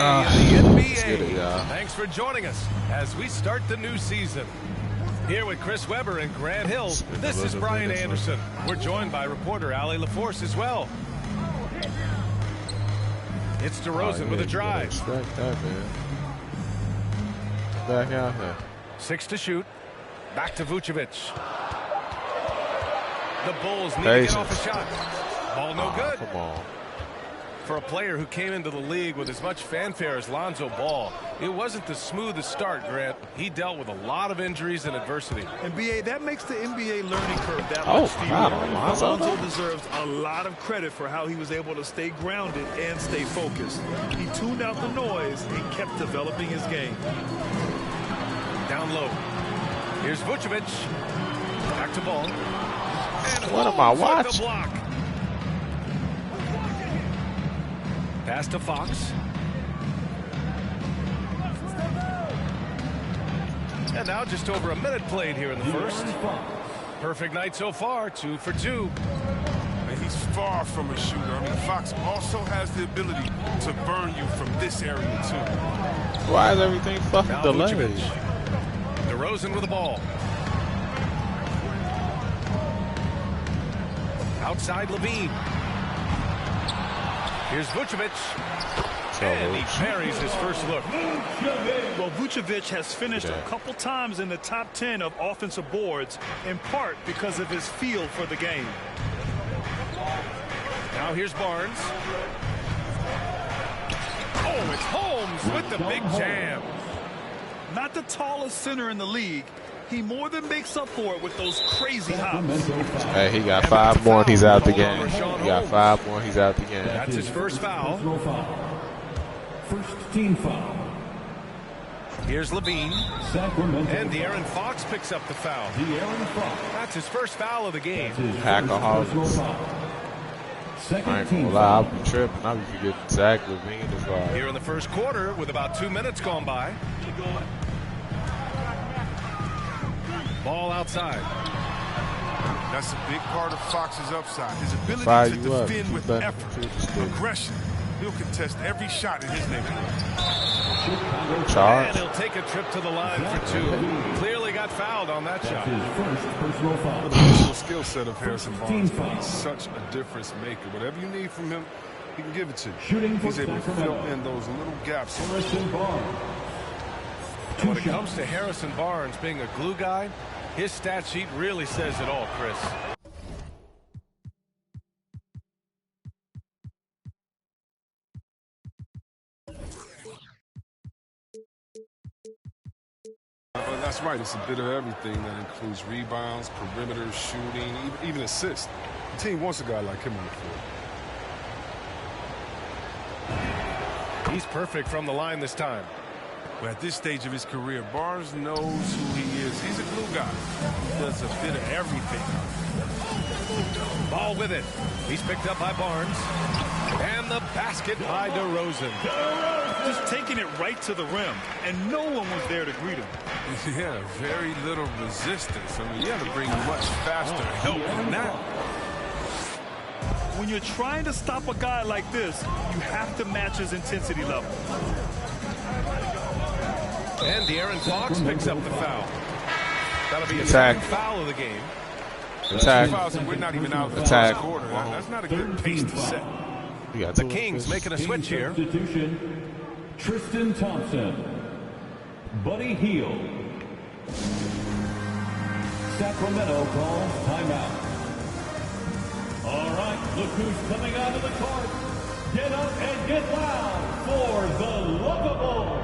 of the NBA. Get it, Thanks for joining us as we start the new season. Here with Chris Webber and Grant Hill, this is Brian Anderson. We're joined by reporter Allie LaForce as well. It's DeRozan with a drive. Expect that, man. Back out here. 6 to shoot. Back to Vucevic. The Bulls need to get off a shot. Ball no good. Come on. For a player who came into the league with as much fanfare as Lonzo Ball, it wasn't the smoothest start, Grant. He dealt with a lot of injuries and adversity. And BA, that makes the NBA learning curve that much steeper. Lonzo deserves a lot of credit for how he was able to stay grounded and stay focused. He tuned out the noise and kept developing his game. Down low. Here's Vucevic. Back to Ball. And what am I watching? The block. Pass to Fox. And now just over a minute played here in the first. Perfect night so far, 2 for 2. And he's far from a shooter. I mean, Fox also has the ability to burn you from this area, too. Why is everything fucking delayed? DeRozan with the ball. Outside Levine. Here's Vucevic. And he parries his first look. Well, Vucevic has finished a couple times in the top 10 of offensive boards, in part because of his feel for the game. Now here's Barnes. Oh, it's Holmes with the big jam. Not the tallest center in the league. He more than makes up for it with those crazy hops. Hey, he got 5 more and he's out the game. He got 5 more, he's out the game. That's his first foul. First team foul. Here's Levine. And De'Aaron Fox picks up the foul. De'Aaron Fox. That's his first foul of the game. Hackaholics. I ain't gonna lie, I'll be tripping. I'll be forgetting Zach Levine as well. Here in the first quarter with about 2 minutes gone by. Ball outside. That's a big part of Fox's upside. His ability to defend with effort, aggression. He'll contest every shot in his neighborhood. And he'll take a trip to the line for 2. Clearly got fouled on that shot. His first personal foul. The personal skill set of Harrison Barnes. He's such a difference maker. Whatever you need from him, he can give it to you. He's able to fill in those little gaps. Harrison Barnes. And when it comes to Harrison Barnes being a glue guy, his stat sheet really says it all, Chris. That's right. It's a bit of everything that includes rebounds, perimeter, shooting, even assists. The team wants a guy like him on the floor. He's perfect from the line this time. But at this stage of his career, Barnes knows who he is. He's a glue guy. He does a bit of everything. Ball with it. He's picked up by Barnes. And the basket by DeRozan. Just taking it right to the rim, and no one was there to greet him. Yeah, very little resistance. I mean, you have to bring much faster help than that. When you're trying to stop a guy like this, you have to match his intensity level. And De'Aaron Fox picks up the foul. That'll be his second foul of the game. Fouls, and we're not even out of the first quarter. That's not a good pace to set. The Kings making a switch here. Tristan Thompson. Buddy Hield. Sacramento calls timeout. All right, look who's coming out of the court. Get up and get loud for the Lookable.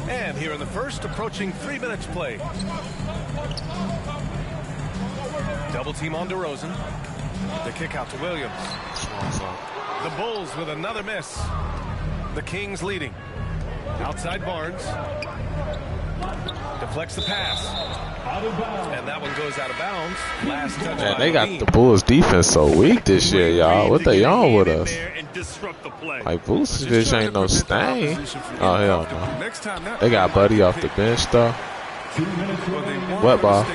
And here in the first, approaching 3 minutes played. Double team on DeRozan. The kick out to Williams. The Bulls with another miss. The Kings leading. Outside Barnes. Deflects the pass. And that one goes out of bounds. Last touch. Man, they got the Bulls defense so weak this year, y'all. What they on with us? Like, Vucevic ain't no stain. Oh, hell no. They got Buddy off the bench, though. What ball?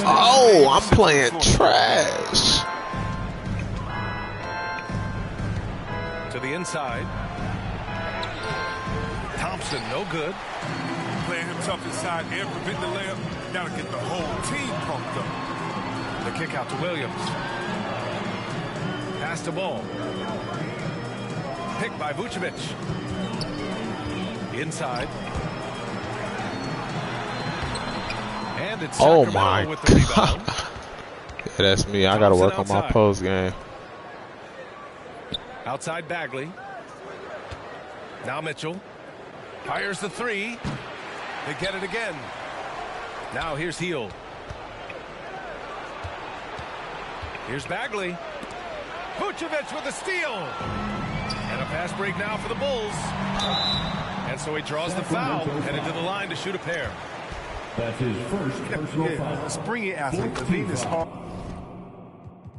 Oh, I'm playing trash. To the inside. Thompson, no good. Playing him tough inside and prevent the layup. Gotta get the whole team pumped up. The kick out to Williams. Pass to Ball. Picked by Vucevic. Inside. And it's oh Sacramento my with the rebound. Yeah, that's me. I gotta work on my post game. Outside Bagley. Now Mitchell. Fires the three. They get it again. Now here's Heel. Here's Bagley. Vucevic with a steal. And a pass break now for the Bulls. And so he draws the foul. Headed to the line to shoot a pair. That's his first personal foul. Springy athlete. LaVine is hard.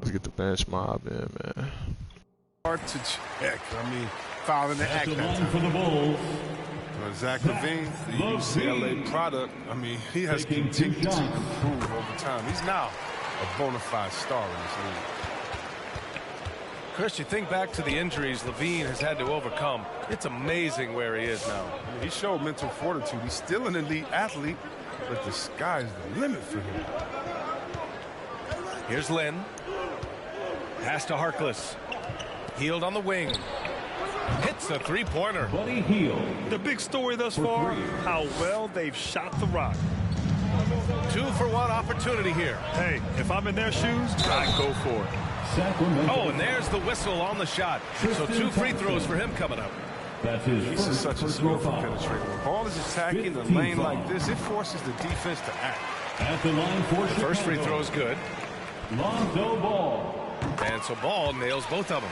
Let's get the bench mob in, man. Hard to check. I mean, fouling the act that time. For the Bulls. Zach LaVine, the UCLA product, I mean, he has continued to improve over time. He's now a bona fide star in this league. Chris, you think back to the injuries LaVine has had to overcome. It's amazing where he is now. I mean, he showed mental fortitude. He's still an elite athlete, but the sky's the limit for him. Here's Lynn. Pass to Harkless. Healed on the wing. Hits a three-pointer. Buddy Hield. The big story thus far, how well they've shot the rock. 2-for-1 opportunity here. Hey, if I'm in their shoes, I'd go for it. Sacramento. Oh, and there's the whistle on the shot. So 2 free throws for him coming up. That's his He's first such a personal skillful foul. penetrator. When ball is attacking the lane like this, it forces the defense to act. At the line for Chicago. First free throw is good. Lonzo Ball. And so Ball nails both of them.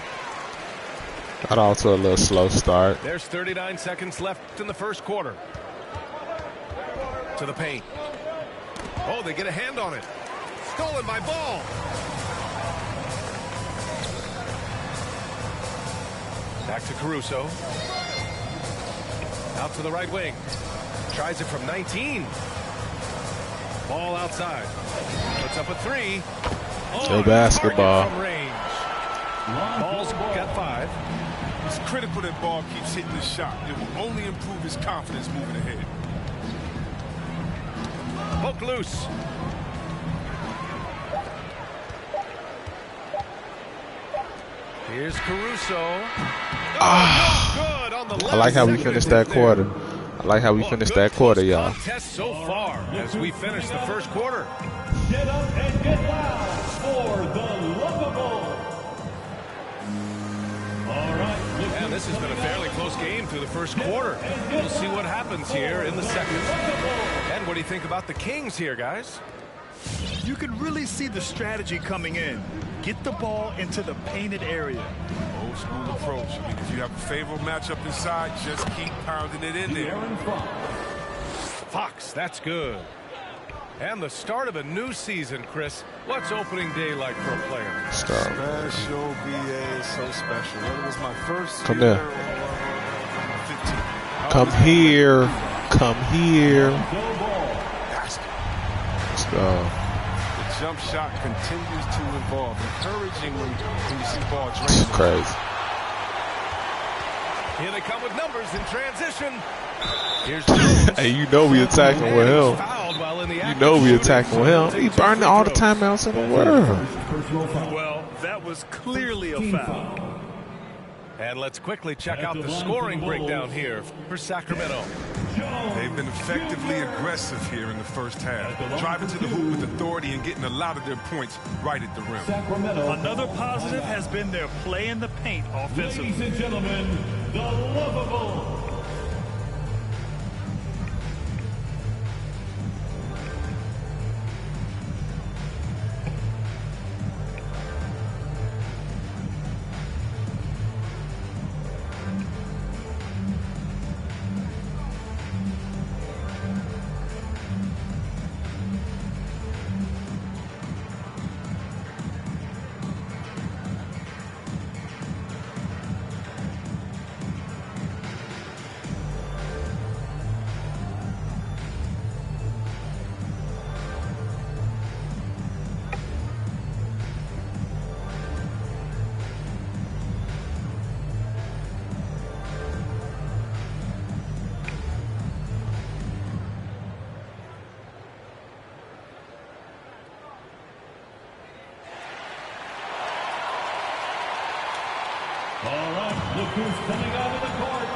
Got off to a little slow start. There's 39 seconds left in the first quarter. To the paint. Oh, they get a hand on it. Stolen by Ball. Back to Caruso. Out to the right wing. Tries it from 19. Ball outside. Puts up a three. Good basketball. From range. Ball's got 5. It's critical that Ball keeps hitting the shot. It will only improve his confidence moving ahead. Poke loose. Here's Caruso. Good on the I like how we finished that quarter. I like how we finished that quarter, y'all. Contest so far as we finish the first quarter. Get up and get loud for the Lovable. All right. And this has been a fairly close game through the first quarter. We'll see what happens here in the second. And what do you think about the Kings here, guys? You can really see the strategy coming in. Get the ball into the painted area. Old school approach. I mean, if you have a favorable matchup inside, just keep pounding it in there. Fox, that's good. And the start of a new season, Chris. What's opening day like for a player? Stop. Special, BA, so special. Whether it was my first Come year here. or 15. Come here. Come here. Let's go. The jump shot continues to evolve, encouraging when you see Ball This is draining. crazy. Here they come with numbers in transition. Here's Jones. Hey, you know we attacking with him. Fouled while in the You act know of we shooting. attacking with him. He burned all the timeouts in the world. Well, that was clearly a foul. And let's quickly check out the scoring breakdown here for Sacramento. They've been effectively aggressive here in the first half, driving to the hoop with authority and getting a lot of their points right at the rim. Sacramento. Another positive has been their play in the paint offensively. Ladies and gentlemen, the Lovable. Look who's coming out of the court.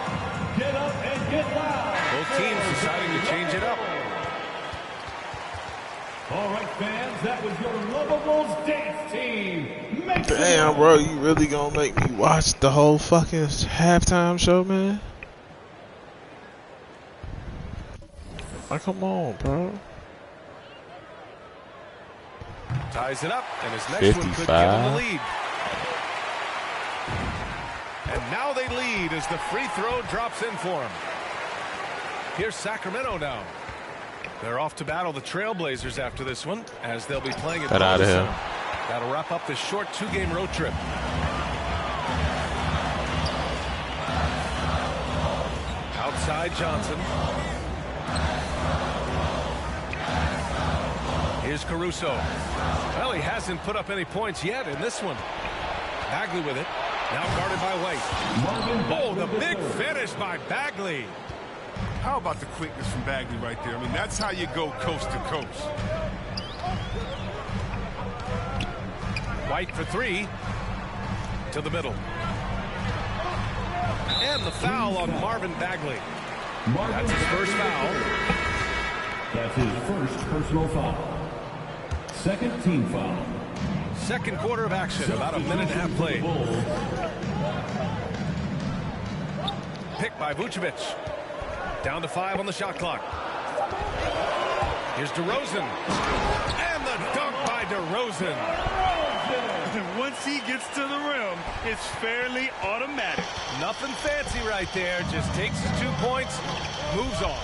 Get up and get loud. Both teams deciding to change it up. All right, fans, that was your Lovables dance team. Damn, bro, you really gonna make me watch the whole fucking halftime show, man? Like, come on, bro. Ties it up, and his next one could give him the lead. And now they lead as the free throw drops in for him. Here's Sacramento now. They're off to battle the Trailblazers after this one, as they'll be playing at out of here. That'll wrap up this short 2-game road trip. Outside Johnson. Here's Caruso. Well, he hasn't put up any points yet in this one. Bagley with it. Now guarded by White. Oh, the big finish by Bagley. How about the quickness from Bagley right there? I mean, that's how you go coast to coast. White for three. To the middle. And the foul on Marvin Bagley. That's his first foul. That's his first personal foul. Second team foul. Second quarter of action. About a minute and a half played. Picked by Vucevic. Down to 5 on the shot clock. Here's DeRozan. And the dunk by DeRozan. And once he gets to the rim, it's fairly automatic. Nothing fancy right there. Just takes his 2 points, moves on.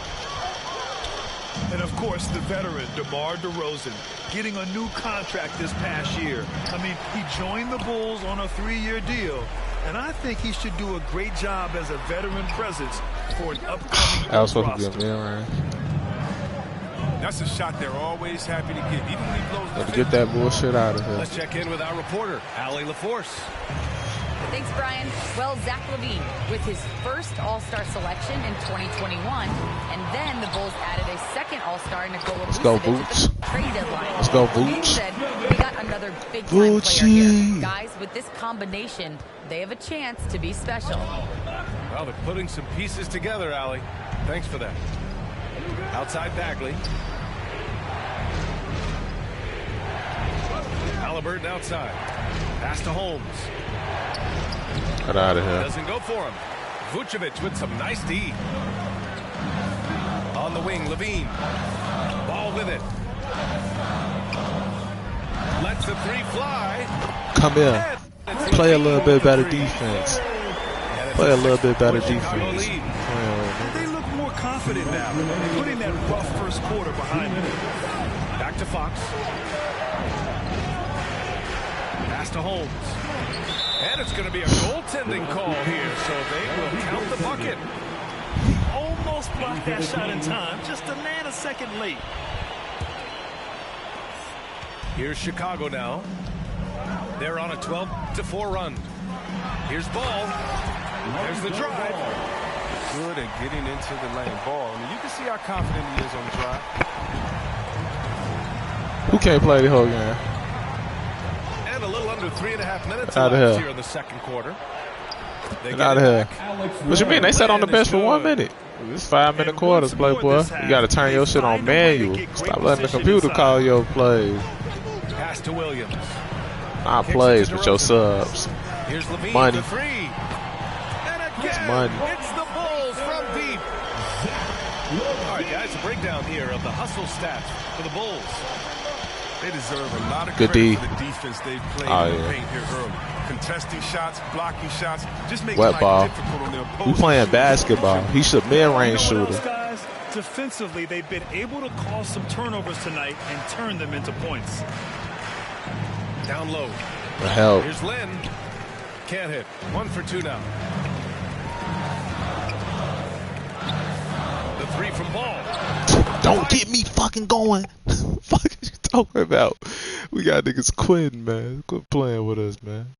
And, of course, the veteran, DeMar DeRozan, getting a new contract this past year. I mean, he joined the Bulls on a 3-year deal. And I think he should do a great job as a veteran presence for an upcoming That was supposed roster. to be a mid-range. That's a shot they're always happy to get, even when he blows the Let's get that bullshit out of here. Let's check in with our reporter, Allie LaForce. Thanks, Brian. Well, Zach LaVine with his first All-Star selection in 2021, and then the Bulls added a second All-Star, Nikola Vucevic, at the trade deadline. Let's go, LaVine Vooch. said we got another big-time player here. Guys, with this combination, they have a chance to be special. Well, they're putting some pieces together, Allie. Thanks for that. Outside Bagley. Halliburton outside. Pass to Holmes. Get out of here. Doesn't go for him. Vucevic with some nice D. On the wing, LaVine. Ball with it. Lets the three fly. Come here. Play a little bit better defense. Play a little bit better defense. They look more confident now, putting that rough first quarter behind them. Back to Fox. Pass to Holmes. And it's going to be a goaltending call here, so they will count the bucket. Almost blocked that shot in time, just a nanosecond late. Here's Chicago now. They're on a 12-4 run. Here's Ball. There's the drive. Good at getting into the lane. Ball. I mean, you can see how confident he is on the drive. Who can't play the whole game? And a little under 3.5 minutes Out of left here. here in the second quarter. They Get out of here. What you mean? They sat on the bench for 1 minute. It's 5-minute quarters, Playboy. You got to turn your shit on manual. Stop letting the computer call your plays. Pass to Williams. Not plays with your subs. Here's LaVine Money. for three. And again, money. it's the Bulls from deep. All right, guys, a breakdown here of the hustle stats for the Bulls. They deserve a lot of Good credit D. for the defense they've played Oh, in the yeah. paint here early. Contesting shots, blocking shots, just making Wet life ball. difficult on their We opponents. playing basketball. He's a mid-range You know what shooter. else, guys? Defensively, they've been able to cause some turnovers tonight and turn them into points. Down low. The hell. Here's Lynn. Can't hit. 1 for 2 now. The three from Ball. Don't get me fucking going. Fuck is you talking about? We got niggas quitting, man. Quit playing with us, man.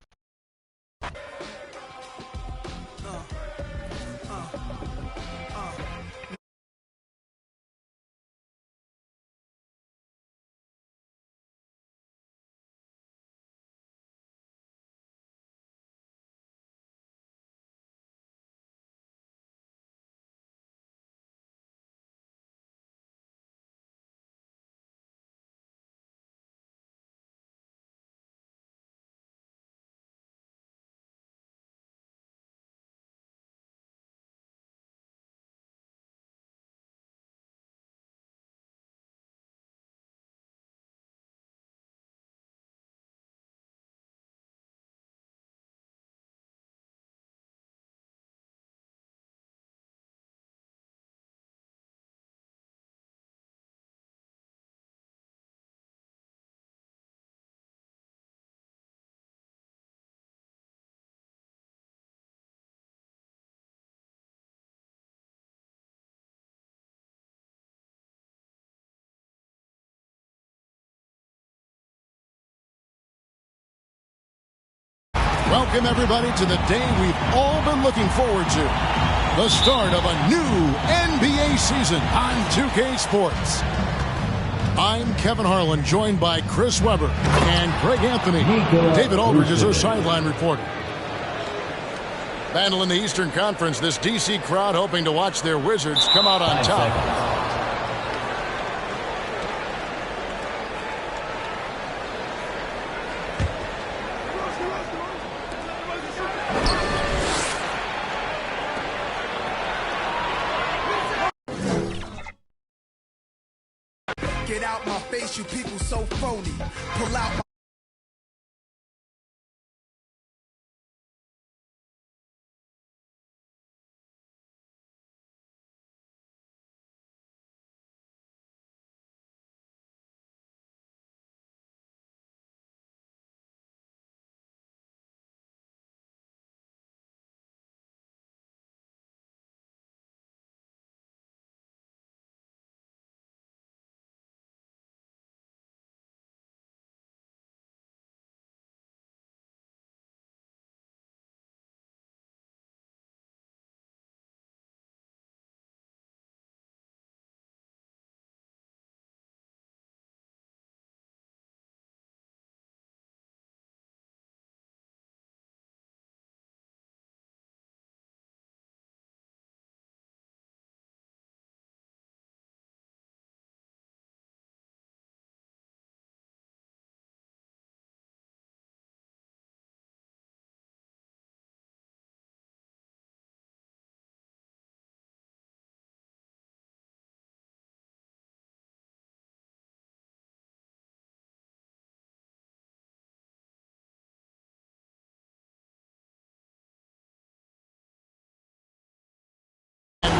Welcome, everybody, to the day we've all been looking forward to. The start of a new NBA season on 2K Sports. I'm Kevin Harlan, joined by Chris Webber and Greg Anthony. David Aldridge is our sideline reporter. Battle in the Eastern Conference, this D.C. crowd hoping to watch their Wizards come out on top. Get out my face, you people so phony. Pull out my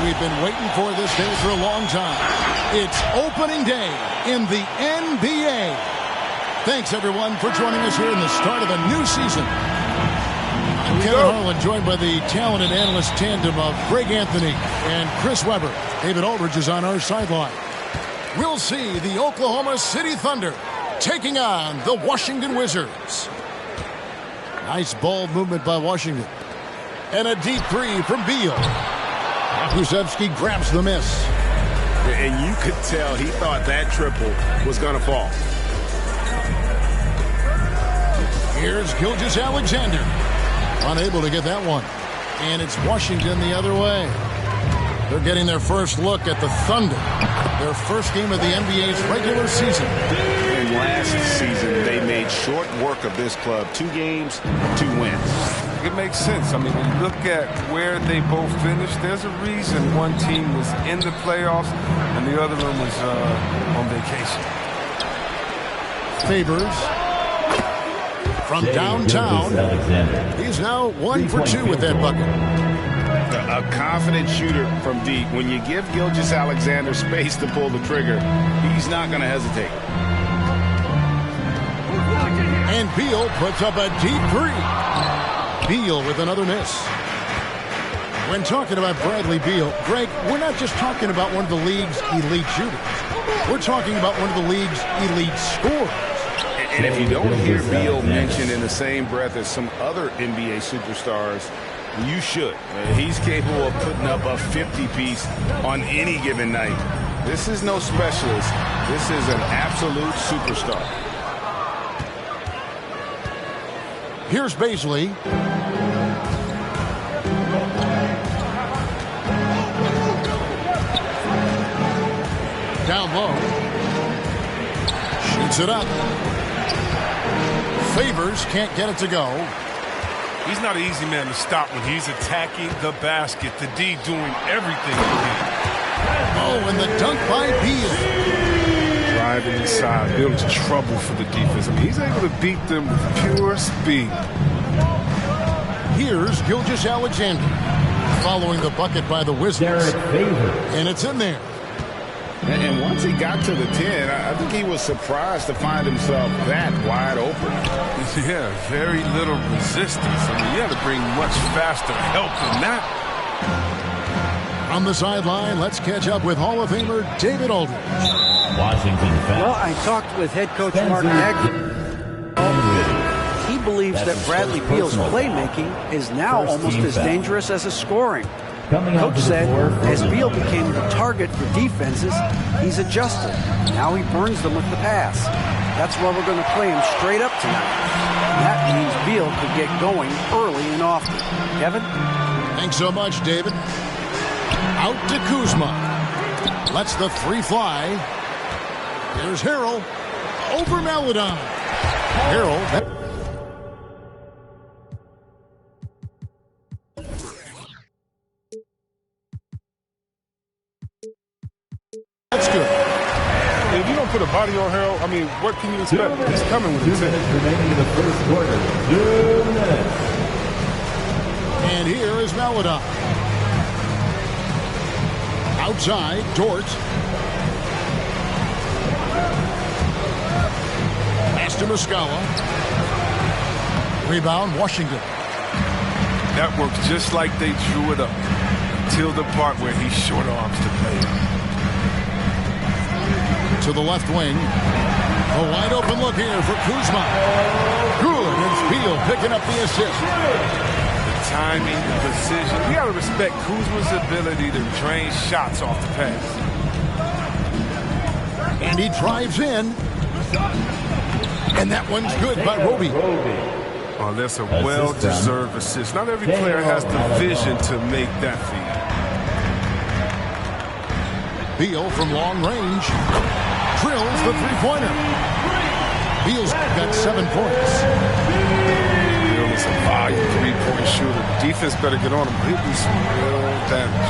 We've been waiting for this day for a long time. It's opening day in the NBA. Thanks, everyone, for joining us here in the start of a new season. I'm Kevin Harlan, joined by the talented analyst tandem of Greg Anthony and Chris Webber. David Aldridge is on our sideline. We'll see the Oklahoma City Thunder taking on the Washington Wizards. Nice ball movement by Washington. And a deep three from Beal. Kulusevski grabs the miss. And you could tell he thought that triple was going to fall. Here's Gilgeous-Alexander. Unable to get that one. And it's Washington the other way. They're getting their first look at the Thunder. Their first game of the NBA's regular season. And last season, they made short work of this club. 2 games, 2 wins. It makes sense. I mean, when you look at where they both finished, there's a reason one team was in the playoffs and the other one was on vacation. Favors from downtown. He's now 1 for 2 with that bucket. A confident shooter from deep. When you give Gilgeous-Alexander space to pull the trigger, he's not going to hesitate. And Beal puts up a deep three. Beal with another miss. When talking about Bradley Beal, Greg, we're not just talking about one of the league's elite shooters. We're talking about one of the league's elite scorers. And if you don't hear Beal mentioned in the same breath as some other NBA superstars, you should. He's capable of putting up a 50-piece on any given night. This is no specialist. This is an absolute superstar. Here's Bazley. Down low. Shoots it up. Favors can't get it to go. He's not an easy man to stop when he's attacking the basket. The D doing everything he can. Oh, and the dunk by Beal. Driving inside, building trouble for the defense. I mean, he's able to beat them with pure speed. Here's Gilgeous-Alexander following the bucket by the Wizards. And it's in there. And once he got to the 10, I think he was surprised to find himself that wide open. Yeah, very little resistance. I mean, you have to bring much faster help than that. On the sideline, let's catch up with Hall of Famer David Aldridge. Washington. Well, I talked with head coach Mark Agnew. He believes that Bradley Beal's playmaking is now almost as dangerous as his scoring. Coach said as Beal became the target for defenses, he's adjusted. Now he burns them with the pass. That's why we're going to play him straight up tonight. That means Beal could get going early and often. Kevin? Thanks so much, David. Out to Kuzma. Lets the three fly. Here's Harrell. Over Maledon. Harrell. That's good. If you don't put a body on Harrell, I mean, what can you expect? He's coming with 2 minutes remaining in the first quarter. 2 minutes. And here is Maledon. Outside, Dort. Pass to Muscala. Rebound, Washington. That works just like they drew it up. Till the part where he short arms the player. To the left wing. A wide open look here for Kuzma. Good. It's Beal picking up the assist. The timing, the precision. You got to respect Kuzma's ability to drain shots off the pass. And he drives in. And that one's good by Roby. Oh, that's a well-deserved assist. Not every player has the vision to make that feed. Beal from long range. Drills the three-pointer. Beal's got 7 points. Beal is a volume three-point shooter. Defense better get on him. He'll do some real damage.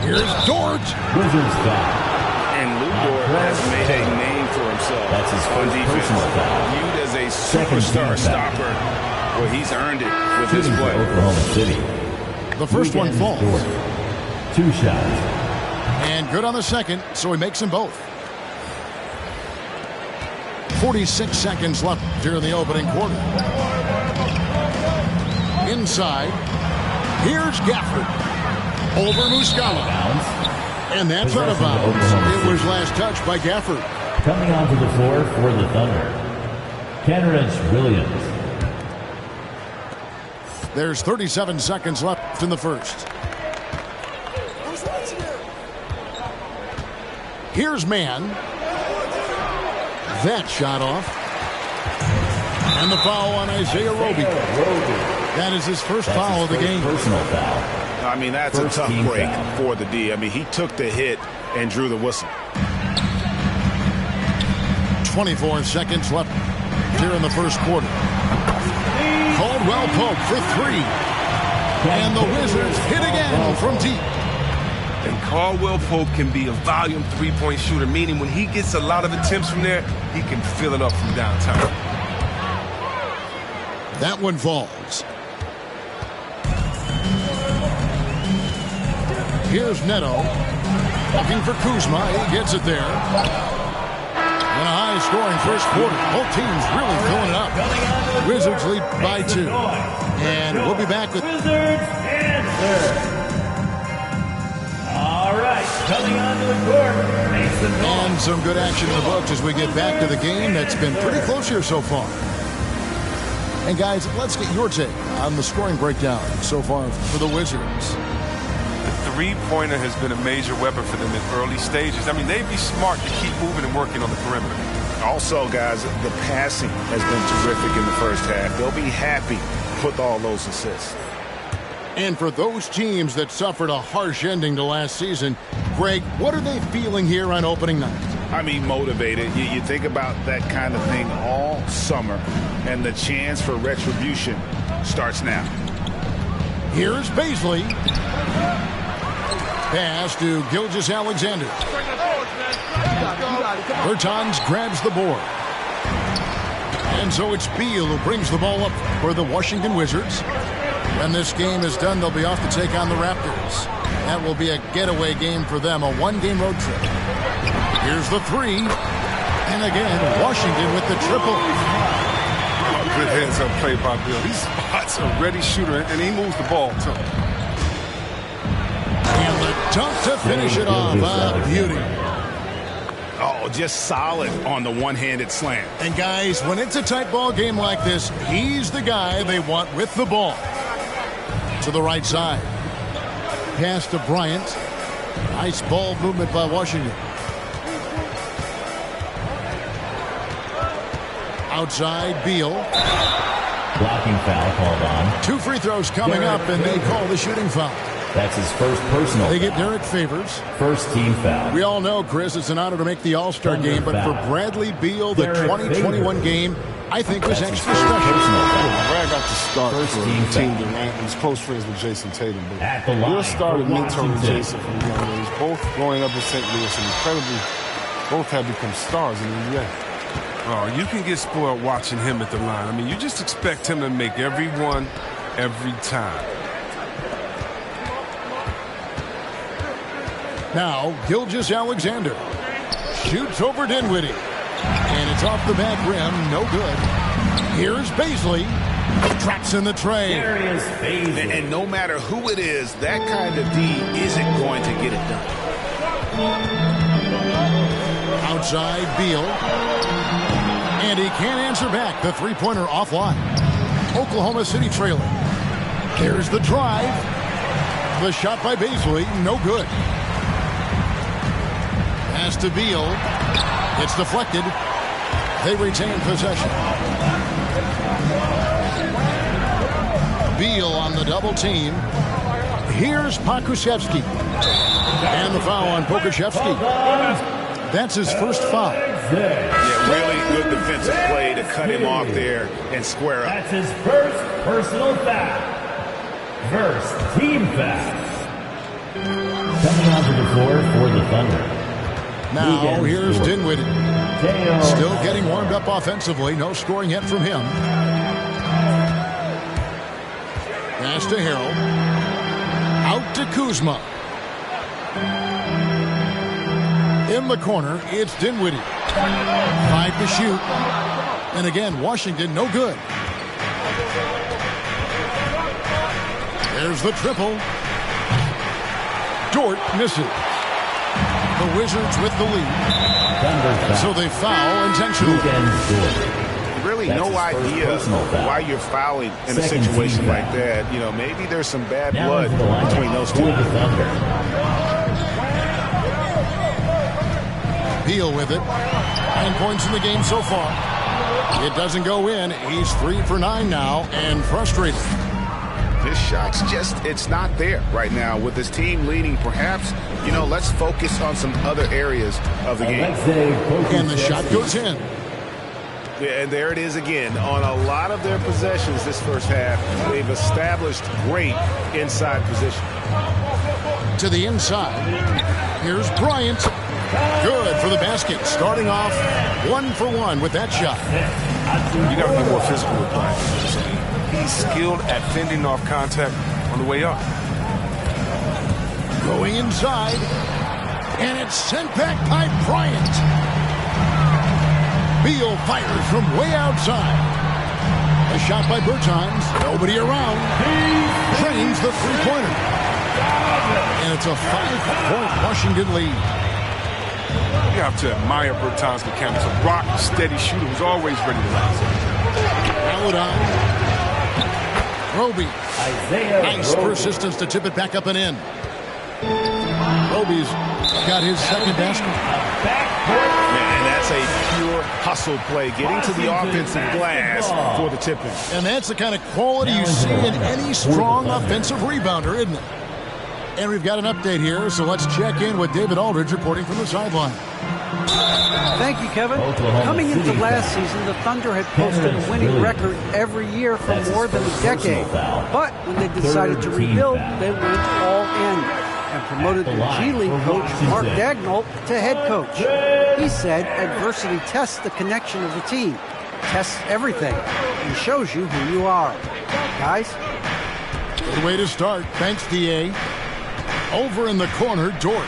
Here's Dort. And Lou Dort has made a name for himself. That's his on defense. Viewed as a superstar stopper. Well, he's earned it with his play. Oklahoma City. The first one falls. 2 shots. And good on the second, so he makes them both. 46 seconds left here in the opening quarter. Inside. Here's Gafford. Over Muscala. And that's out of bounds. It was last touched by Gafford. Coming onto the floor for the Thunder, Kenrich Williams. There's 37 seconds left in the first. Here's Mann. That shot off. And the foul on Isaiah Roby. That is his first foul of the game. Personal foul. I mean, that's a tough break for the D. I mean, he took the hit and drew the whistle. 24 seconds left here in the first quarter. Caldwell Pope for 3. And the Wizards hit again from deep. And Caldwell Pope can be a volume three-point shooter, meaning when he gets a lot of attempts from there, he can fill it up from downtown. That one falls. Here's Neto. Looking for Kuzma. He gets it there. And a high-scoring first quarter. Both teams really filling it up. Wizards lead by 2. And we'll be back with Wizards answer. All right, coming onto the court, Mason Moore. And some good action in the books as we get back to the game that's been pretty close here so far. And guys, let's get your take on the scoring breakdown so far for the Wizards. The three-pointer has been a major weapon for them in early stages. I mean, they'd be smart to keep moving and working on the perimeter. Also, guys, the passing has been terrific in the first half. They'll be happy with all those assists. And for those teams that suffered a harsh ending to last season, Greg, what are they feeling here on opening night? I mean, motivated. You think about that kind of thing all summer, and the chance for retribution starts now. Here's Baisley. Pass to Gilgeous-Alexander. Bertans grabs the board. And so it's Beal who brings the ball up for the Washington Wizards. When this game is done, they'll be off to take on the Raptors. That will be a getaway game for them, a one-game road trip. Here's the 3. And again, Washington with the triple. Good heads-up play by Beal. He spots a ready shooter, and he moves the ball, too. And the dunk to finish it off. Beauty. Oh, just solid on the one-handed slam. And guys, when it's a tight ball game like this, he's the guy they want with the ball. To the right side. Pass to Bryant. Nice ball movement by Washington. Outside, Beal. Blocking foul called on. 2 free throws coming up, and they call the shooting foul. That's his first personal. They get Derek Favors. First team foul. We all know, Chris, it's an honor to make the All-Star game, but for Bradley Beal, the 2021 game, I think was extra special. Brad got to start for Team Durant. He's close friends with Jason Tatum. But Beal started mentoring Jason from young age, both growing up in St. Louis, and incredibly, both have become stars in the NBA. Oh, you can get spoiled watching him at the line. I mean, you just expect him to make every one, every time. Now, Gilgeous-Alexander shoots over Dinwiddie. And it's off the back rim. No good. Here's Baisley. Traps in the tray. And no matter who it is, that kind of D isn't going to get it done. Outside, Beal. And he can't answer back. The three-pointer offline. Oklahoma City trailing. There's the drive. The shot by Baisley. No good. Pass to Beal. It's deflected. They retain possession. Beal on the double team. Here's Pokusevski. And the foul on Pokusevski. That's his first foul. Yeah, really good defensive play to cut him off there and square up. That's his first personal foul. First team foul. Coming onto the floor for the Thunder. Now here's Dinwiddie. Still getting warmed up offensively. No scoring yet from him. Pass to Harrell. Out to Kuzma. In the corner, it's Dinwiddie. 5 to shoot. And again, Washington, no good. There's the triple. Dort misses. The Wizards with the lead. So they foul intentionally. Really no idea why you're fouling in a situation like that. You know, maybe there's some bad blood between those two. Beal with it. 9 points in the game so far. It doesn't go in. He's 3 for 9 now and frustrated. His shot's just, it's not there right now with his team leading. Perhaps, you know, let's focus on some other areas of the game. And the shot goes in. Yeah, and there it is again. On a lot of their possessions this first half, they've established great inside position. To the inside. Here's Bryant. Good for the basket. Starting off 1 for 1 with that shot. You got to be more physical with Bryant. He's skilled at fending off contact on the way up. Going inside. And it's sent back by Bryant. Beal fires from way outside. A shot by Bertans. Nobody around. Drains the three-pointer. And it's a 5-point Washington lead. You have to admire Bertans' mechanics. A rock, steady shooter who's always ready to rise. Paladon. Roby. Nice persistence to tip it back up and in. Roby's got his second basket. And that's a pure hustle play, getting to the offensive glass for the tip-in. And that's the kind of quality you see in any strong offensive rebounder, isn't it? And we've got an update here, so let's check in with David Aldridge reporting from the sideline. Thank you, Kevin. Coming into last season, the Thunder had posted a winning record every year for more than a decade. But when they decided to rebuild, they went all in and promoted the G League coach, Mark Daigneault, to head coach. He said adversity tests the connection of the team, tests everything, and shows you who you are. Guys? Good way to start. Thanks, D.A. Over in the corner, Dort.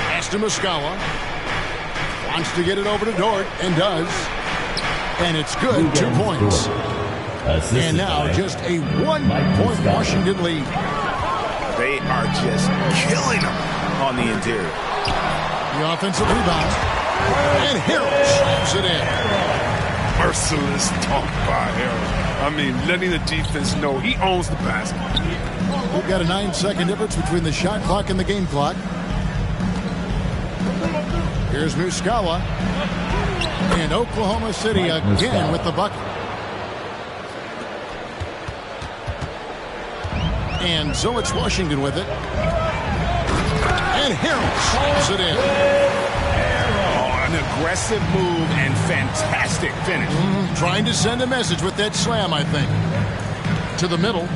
Pass to Muscala. Wants to get it over to Dort, and does. And it's good, 2 points. And now just a 1-point Washington lead. They are just killing them on the interior. The offensive rebound. And Harrell slams it in. Merciless talk by Harrell. I mean, letting the defense know he owns the basket. We've got a 9-second difference between the shot clock and the game clock. Here's Muscala. And Oklahoma City again with the bucket. And so it's Washington with it. And Harrell slams it in. An aggressive move and fantastic finish. Trying to send a message with that slam, I think. To the middle.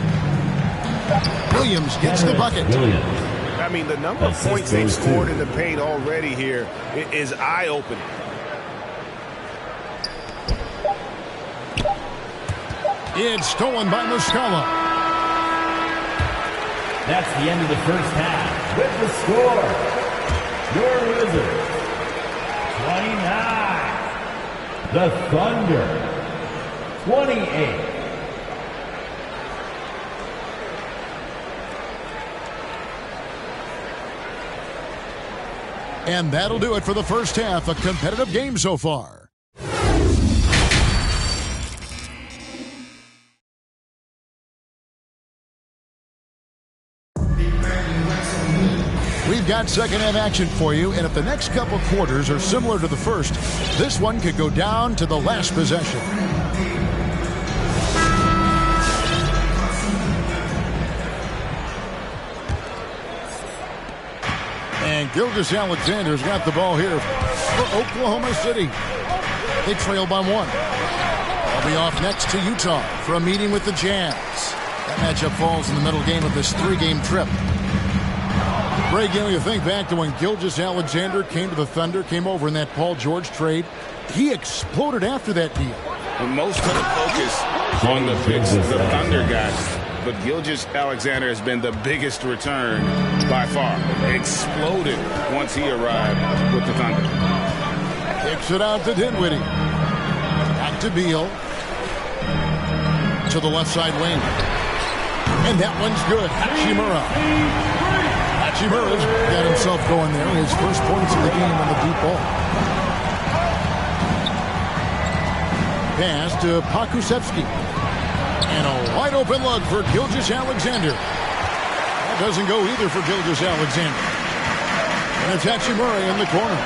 Williams gets the bucket. I mean, the number of points they've scored in the paint already here is eye-opening. It's stolen by Muscala. That's the end of the first half. With the score, your Wizards 29, the Thunder 28. And that'll do it for the first half. A competitive game so far. We've got second half action for you, and if the next couple quarters are similar to the first, this one could go down to the last possession. And Gilgeous-Alexander's got the ball here for Oklahoma City. They trail by 1. They'll be off next to Utah for a meeting with the Jazz. That matchup falls in the middle game of this 3-game trip. Greg, you think back to when Gilgeous-Alexander came to the Thunder, came over in that Paul George trade. He exploded after that deal. And most of the focus on the Thunder guys. But Gilgeous-Alexander has been the biggest return by far. Exploded once he arrived with the Thunder. Kicks it out to Dinwiddie. Back to Beal. To the left side wing. And that one's good. Hachimura. Hachimura's got himself going there. His first points of the game on the deep ball. Pass to Pokusevski. And a wide open look for Gilgeous-Alexander. That doesn't go either for Gilgeous-Alexander. And it's Hachimura in the corner.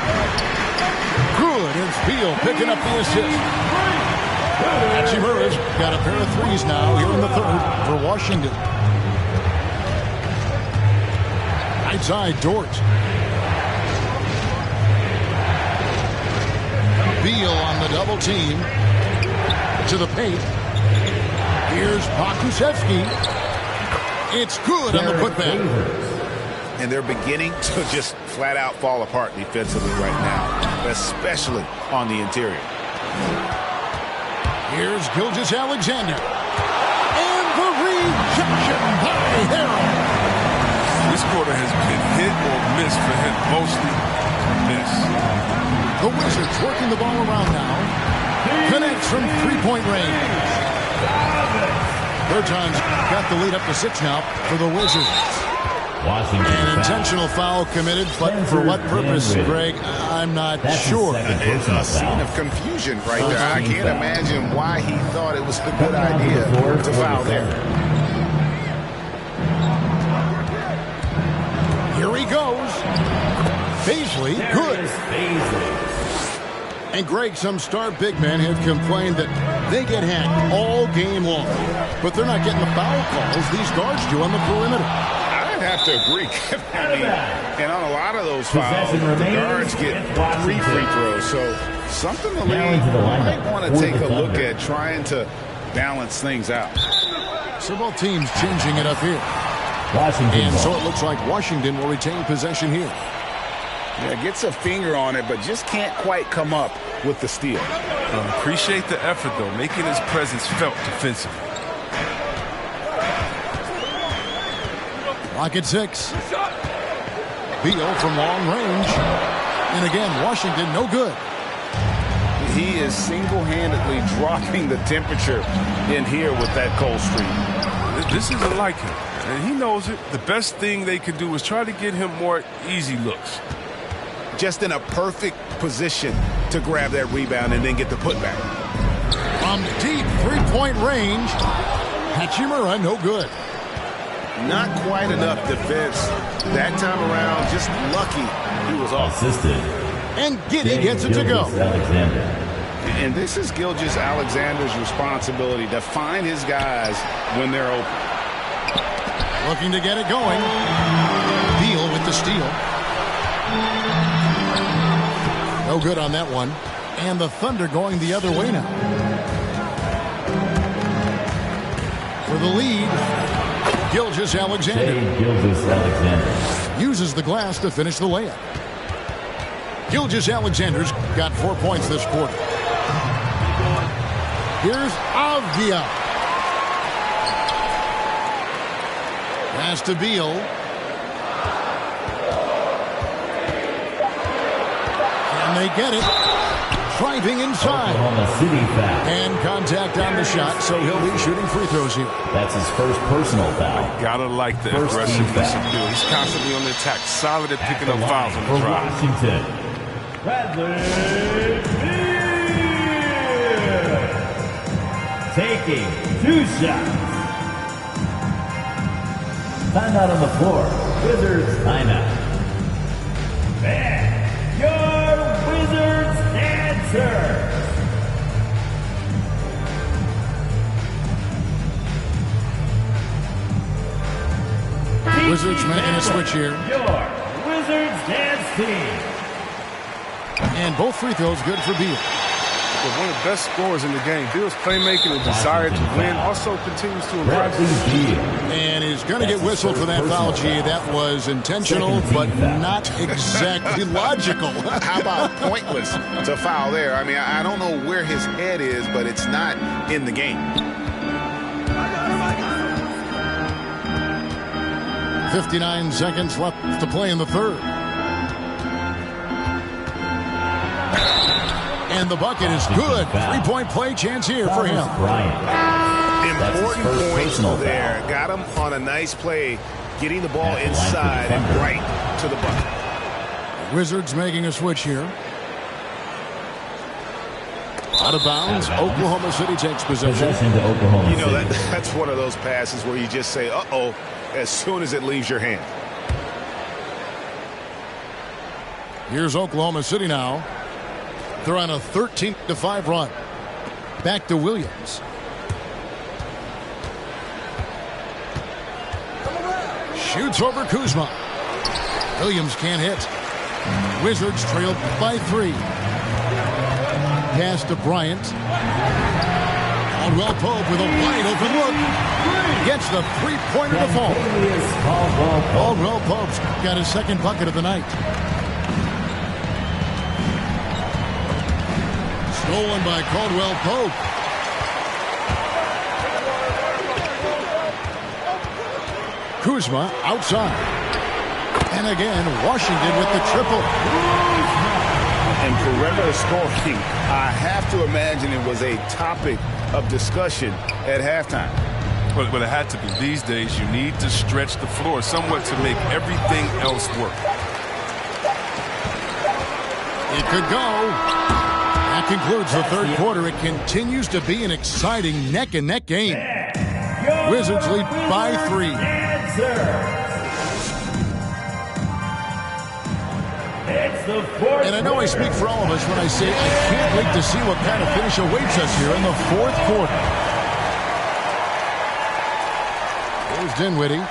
Good. It's Beal picking up the assist. Hachimura's got a pair of threes now here in the third for Washington. Right side, Dort. Beal on the double team. To the paint. Here's Pokusevski. It's good on the putback. And they're beginning to just flat out fall apart defensively right now, especially on the interior. Here's Gilgeous-Alexander. And the rejection by Harrell. This quarter has been hit or miss for him. Mostly miss. The Wizards working the ball around now. Connects from three-point range. Bertans got the lead up to 6 now for the Wizards. An intentional foul committed, but for what purpose, Greg, I'm not sure. It's a scene of confusion right there. I can't imagine why he thought it was a good idea to foul there. Here he goes. Baisley, good. And Greg, some star big men have complained that they get hacked all game long. But they're not getting the foul calls these guards do on the perimeter. I'd have to agree. I mean, and on a lot of those fouls, the guards get 3 free throws. So something the league might want to take a look at, trying to balance things out. So both teams changing it up here. And so it looks like Washington will retain possession here. Yeah, gets a finger on it, but just can't quite come up with the steal. Appreciate the effort, though, making his presence felt defensively. Clock at 6. Beal from long range. And again, Washington no good. He is single-handedly dropping the temperature in here with that cold streak. This isn't like him, and he knows it. The best thing they can do is try to get him more easy looks. just in a perfect position to grab that rebound and then get the putback. From deep three-point range, Hachimura, no good. Not quite enough defense that time around. Just lucky he was off. Assisted. And Giddey gets it to go. And this is Gilgeous-Alexander's responsibility to find his guys when they're open. Looking to get it going. Beal with the steal. No good on that one. And the Thunder going the other way now. For the lead, Gilgeous-Alexander. Uses the glass to finish the layup. Gilgeous-Alexander's got 4 points this quarter. Here's Avdia. Pass to Beal. And they get it. Driving inside. And contact on the shot, so he'll be shooting free throws here. That's his first personal foul. Gotta like the aggressiveness of Bill. He's constantly on the attack, solid at picking up fouls on the drive. Washington, Bradley Beal. Taking 2 shots. Timeout on the floor. Wizards timeout. And your Wizards answer. Wizards making a switch here. Your Wizards dance team. And both free throws good for Beal. One of the best scorers in the game. Beal's playmaking and desire to win also continues to impress. And he's going to get whistled for that foul, G. That was intentional, but not exactly logical. How about pointless to foul there? I mean, I don't know where his head is, but it's not in the game. 59 seconds left to play in the third. And the bucket is good. 3-point play chance here for him. Important points there. Got him on a nice play, getting the ball inside and right to the bucket. Wizards making a switch here. Out of bounds. Oklahoma City takes possession. You know, that's one of those passes where you just say, uh-oh, as soon as it leaves your hand. Here's Oklahoma City now. They're on a 13-5 run. Back to Williams. Shoots over Kuzma. Williams can't hit. Wizards trail by 3. Pass to Bryant. Caldwell Pope with a wide open look. Gets the three-pointer to fall. Caldwell Pope's got his second bucket of the night. Stolen by Caldwell Pope. Kuzma outside. And again, Washington with the triple. And perimeter scoring, I have to imagine it was a topic of discussion at halftime. But it had to be. These days, you need to stretch the floor somewhat to make everything else work. It could go. That concludes the third quarter. It continues to be an exciting neck-and-neck game. Wizards lead by 3. And I know I speak for all of us when I say I can't wait to see what kind of finish awaits us here in the fourth quarter. Here's Dinwiddie.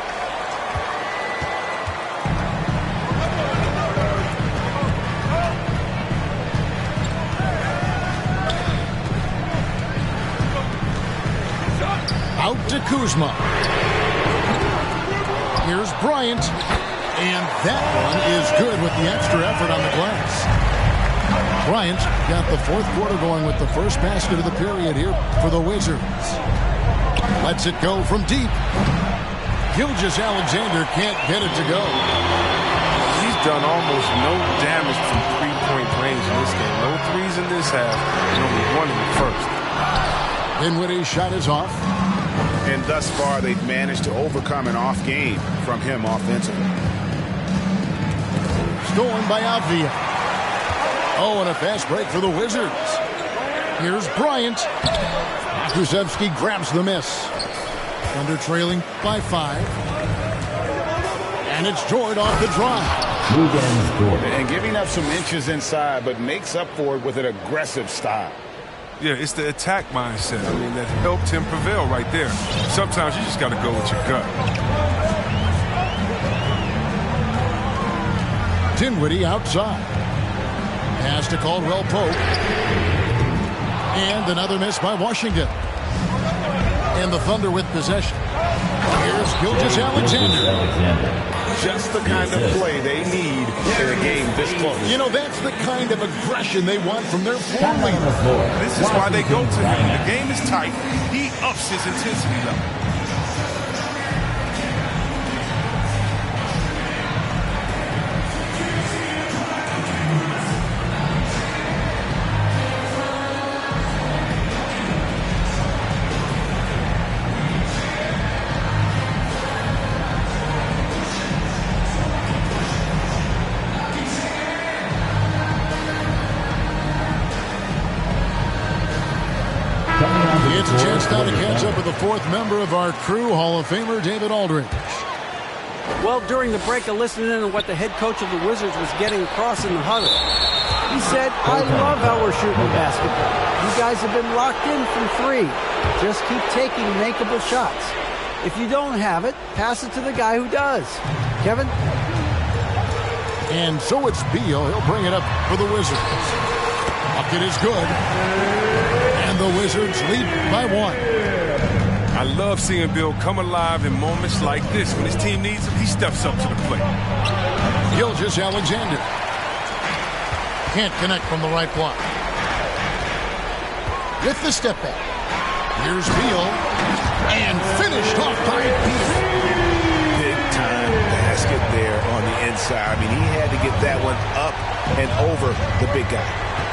Out to Kuzma. Here's Bryant. And that one is good with the extra effort on the glass. Bryant got the fourth quarter going with the first basket of the period here for the Wizards. Lets it go from deep. Gilgeous-Alexander can't get it to go. He's done almost no damage from three-point range in this game. No threes in this half, and only one in the first. Dinwiddie's shot is off. And thus far, they've managed to overcome an off game from him offensively. Stolen by Avdia. Oh, and a fast break for the Wizards. Here's Bryant. Krzyzewski grabs the miss. Thunder trailing by 5. And it's Jordan off the drive. And giving up some inches inside, but makes up for it with an aggressive style. Yeah, it's the attack mindset. I mean, that helped him prevail right there. Sometimes you just got to go with your gut. Dinwiddie outside. Pass to Caldwell Pope. And another miss by Washington. And the Thunder with possession. Here's Gilgeous-Alexander. Just the kind of play they need in a game this close. You know, that's the kind of aggression they want from their floor leader. This is why they go to him. The game is tight. He ups his intensity level. It's a chance now to catch up with the fourth member of our crew, Hall of Famer David Aldridge. Well, during the break, I listened in on what the head coach of the Wizards was getting across in the huddle. He said, I love how we're shooting basketball. You guys have been locked in from 3. Just keep taking makeable shots. If you don't have it, pass it to the guy who does. Kevin? And so it's Beal. He'll bring it up for the Wizards. Bucket is good. And the Wizards lead by 1. I love seeing Bill come alive in moments like this. When his team needs him, he steps up to the plate. Gilgeous-Alexander. Can't connect from the right block. With the step back. Here's Beal. And finished off by Beal. Big time basket there on the inside. I mean, he had to get that one up and over the big guy.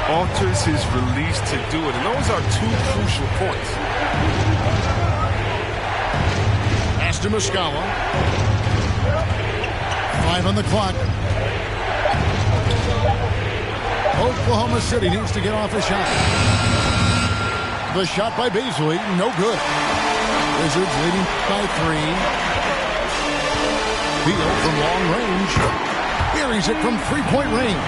Alters his release to do it, and those are 2 crucial points. Pass to Muscala. 5 on the clock. Oklahoma City needs to get off a shot. The shot by Beasley, no good. Wizards leading by 3. Beal from long range. Buries it from 3-point range.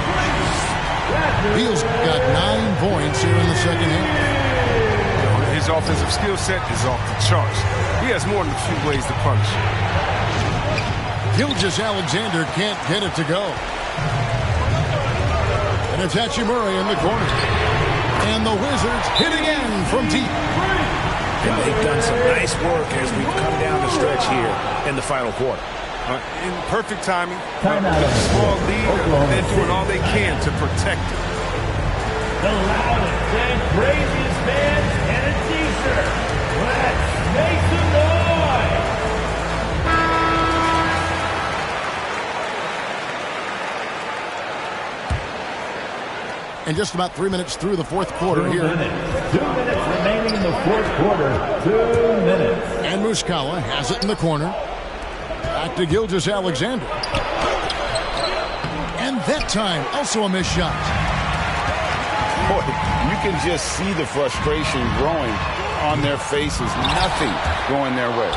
Beal's got 9 points here in the second half. His offensive skill set is off the charts. He has more than a few ways to punish. Gilgeous-Alexander can't get it to go. And it's Hachimura in the corner. And the Wizards hit again from deep. And they've done some nice work as we come down the stretch here in the final quarter. In perfect timing, small lead, they're doing all they can to protect it. The loudest and craziest fans and a t-shirt. Let's make some noise! And just about 3 minutes through the fourth quarter here. 2 minutes remaining in the fourth quarter. 2 minutes. And Muscala has it in the corner. Back to Gilgeous-Alexander. And that time, also a missed shot. Boy, you can just see the frustration growing on their faces. Nothing going their way.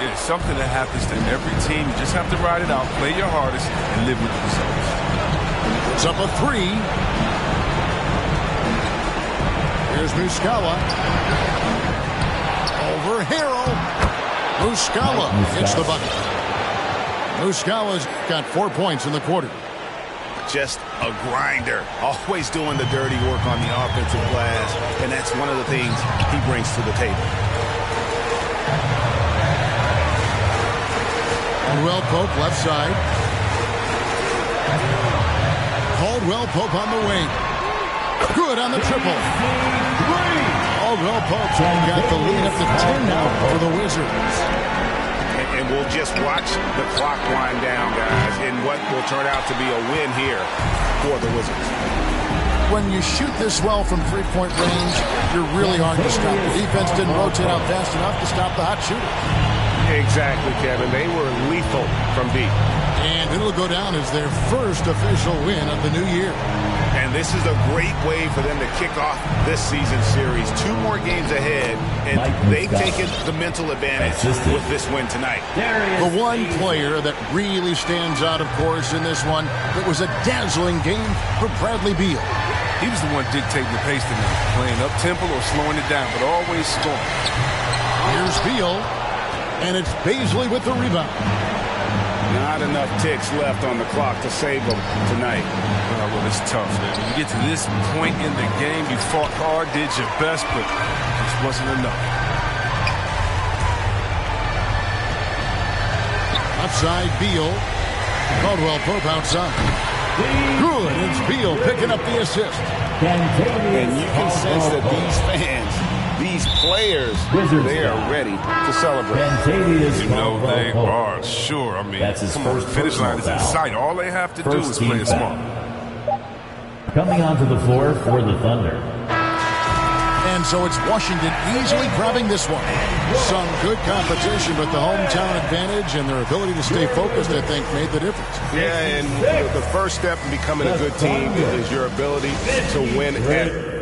It's something that happens to every team. You just have to ride it out, play your hardest, and live with the results. It's up a 3. Here's Muscala. Over Harrell. Muscala hits the bucket. Muscala's got 4 points in the quarter. Just a grinder. Always doing the dirty work on the offensive glass. And that's one of the things he brings to the table. Caldwell Pope left side. Caldwell Pope on the wing. Good on the triple. Caldwell Pope's got the lead up to 10 now for the Wizards. And we'll just watch the clock wind down, guys, in what will turn out to be a win here for the Wizards. When you shoot this well from 3-point range, you're really hard to stop. The defense didn't rotate out fast enough to stop the hot shooter. Exactly, Kevin. They were lethal from deep. And it'll go down as their first official win of the new year. And this is a great way for them to kick off this season series. 2 more games ahead, and they've taken the mental advantage with this win tonight. The one player that really stands out, of course, in this one, it was a dazzling game for Bradley Beal. He was the one dictating the pace tonight, playing up-tempo or slowing it down, but always scoring. Here's Beal, and it's Bazley with the rebound. Not enough ticks left on the clock to save them tonight. Well, it's tough, man. When you get to this point in the game, you fought hard, did your best, but it just wasn't enough. Outside Beal. Caldwell Pope outside. Good. It's Beal picking up the assist. And you can sense that these fans, these players, they are ready to celebrate. You know they are, sure. I mean, come on, the finish line is in sight. All they have to do is play it smart. Coming onto the floor for the Thunder. And so it's Washington easily grabbing this one. Some good competition, but the hometown advantage and their ability to stay focused, I think, made the difference. Yeah, and the first step in becoming a good team is your ability to win at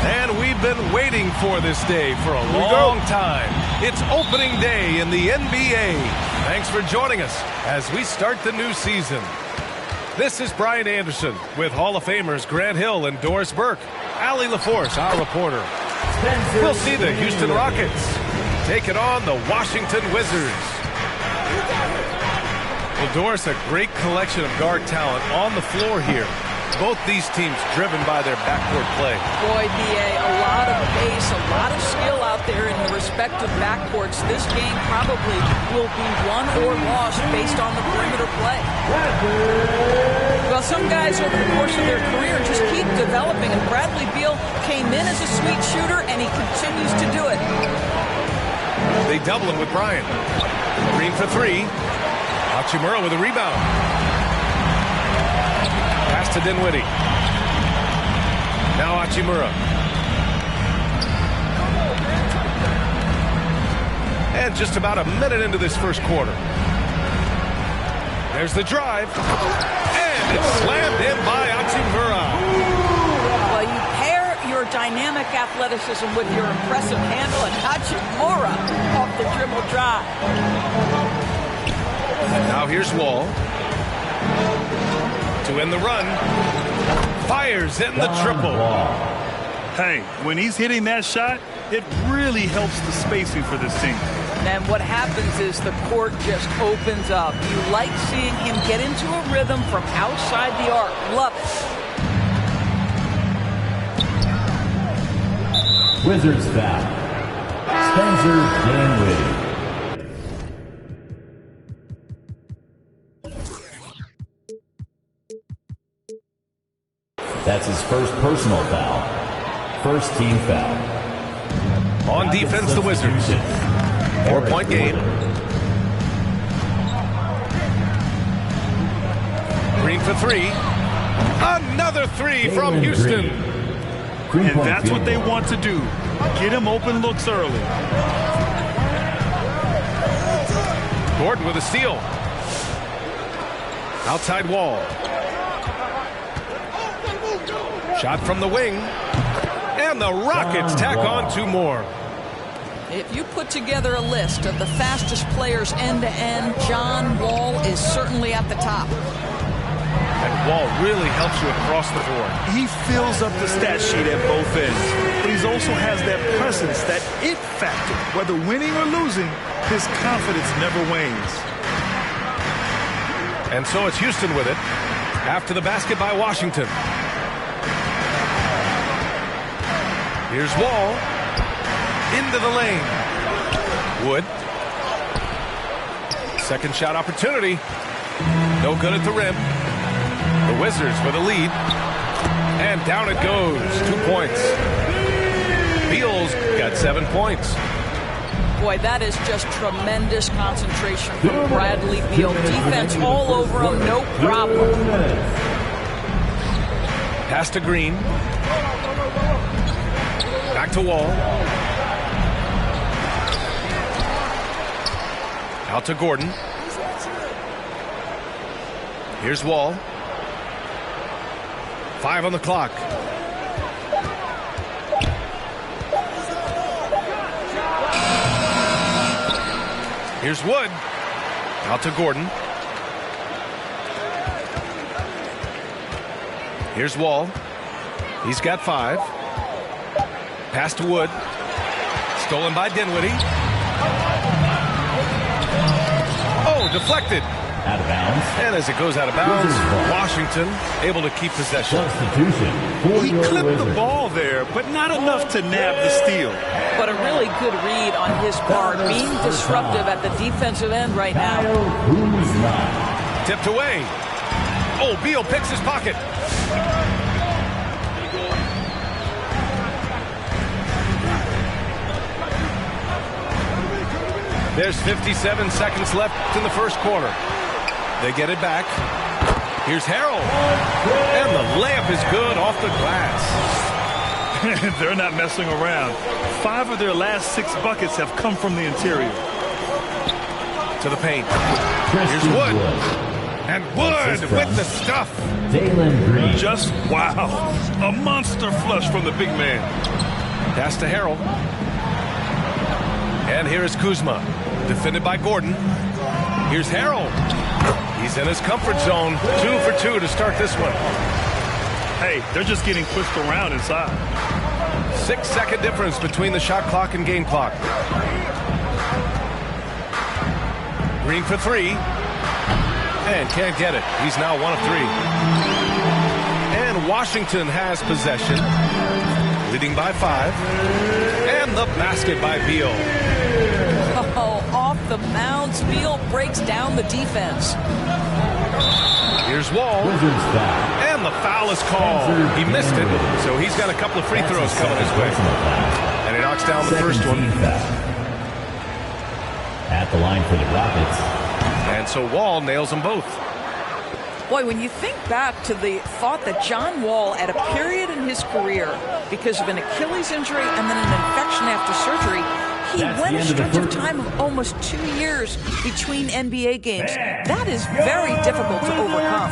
And we've been waiting for this day for a long time. It's opening day in the NBA. Thanks for joining us as we start the new season. This is Brian Anderson with Hall of Famers Grant Hill and Doris Burke. Allie LaForce, our reporter. We'll see the Houston Rockets taking on the Washington Wizards. Well, Doris, a great collection of guard talent on the floor here. Both these teams driven by their backcourt play. Boy, B.A., a lot of pace, a lot of skill out there in the respective backcourts. This game probably will be won or lost based on the perimeter play. Well, some guys over the course of their career just keep developing, and Bradley Beal came in as a sweet shooter, and he continues to do it. They double him with Bryant. Green for three. Hachimura with a rebound. Pass to Dinwiddie. Now Hachimura. And just about a minute into this first quarter. There's the drive. And it's slammed in by Hachimura. Well, you pair your dynamic athleticism with your impressive handle, and Hachimura off the dribble drive. Now here's Wall. To end the run. Fires in the triple. Hey, when he's hitting that shot, it really helps the spacing for this team. And what happens is the court just opens up. You like seeing him get into a rhythm from outside the arc. Love it. Wizards foul. Spencer Dinwiddie. That's his first personal foul. First team foul. On defense, the Wizards. 4-point game. Green for three. Another three from Houston. And that's what they want to do. Get him open looks early. Gordon with a steal. Outside wall. Shot from the wing. And the Rockets tack on two more. If you put together a list of the fastest players end-to-end, John Wall is certainly at the top. And Wall really helps you across the board. He fills up the stat sheet at both ends, but he also has that presence, that it factor. Whether winning or losing, his confidence never wanes. And so it's Houston with it after the basket by Washington. Here's Wall into the lane. Wood. Second shot opportunity. No good at the rim. The Wizards with a lead. And down it goes. 2 points. Beal's got 7 points. Boy, that is just tremendous concentration from Bradley Beal. Defense all over him, no problem. Pass to Green. Back to Wall. Out to Gordon. Here's Wall. 5 on the clock. Here's Wood. Out to Gordon. Here's Wall. He's got 5. Pass to Wood. Stolen by Dinwiddie. Oh, deflected. Out of bounds. And as it goes out of bounds, Washington able to keep possession. He clipped the ball there, but not enough to nab the steal. But a really good read on his part, being disruptive at the defensive end right now. Tipped away. Oh, Beal picks his pocket. There's 57 seconds left in the first quarter. They get it back. Here's Harrell. And the layup is good off the glass. They're not messing around. 5 of their last 6 buckets have come from the interior. To the paint. Here's Wood. And Wood with the stuff. Just wow. A monster flush from the big man. Pass to Harrell. And here is Kuzma. Defended by Gordon. Here's Harrell. He's in his comfort zone. 2 for 2 to start this one. Hey, they're just getting pushed around inside. 6-second difference between the shot clock and game clock. Green for 3. And can't get it. He's now 1 of 3. And Washington has possession. Leading by 5. And the basket by Beal. Oh, off the bounce. Beal breaks down the defense. Here's Wall. And the foul is called. He missed it, so he's got a couple of free throws coming his way. And he knocks down the first one. At the line for the Rockets. And so Wall nails them both. Boy, when you think back to the thought that John Wall, at a period in his career, because of an Achilles injury and then an infection after surgery, he went a stretch of time of almost 2 years between NBA games. That is very difficult to overcome.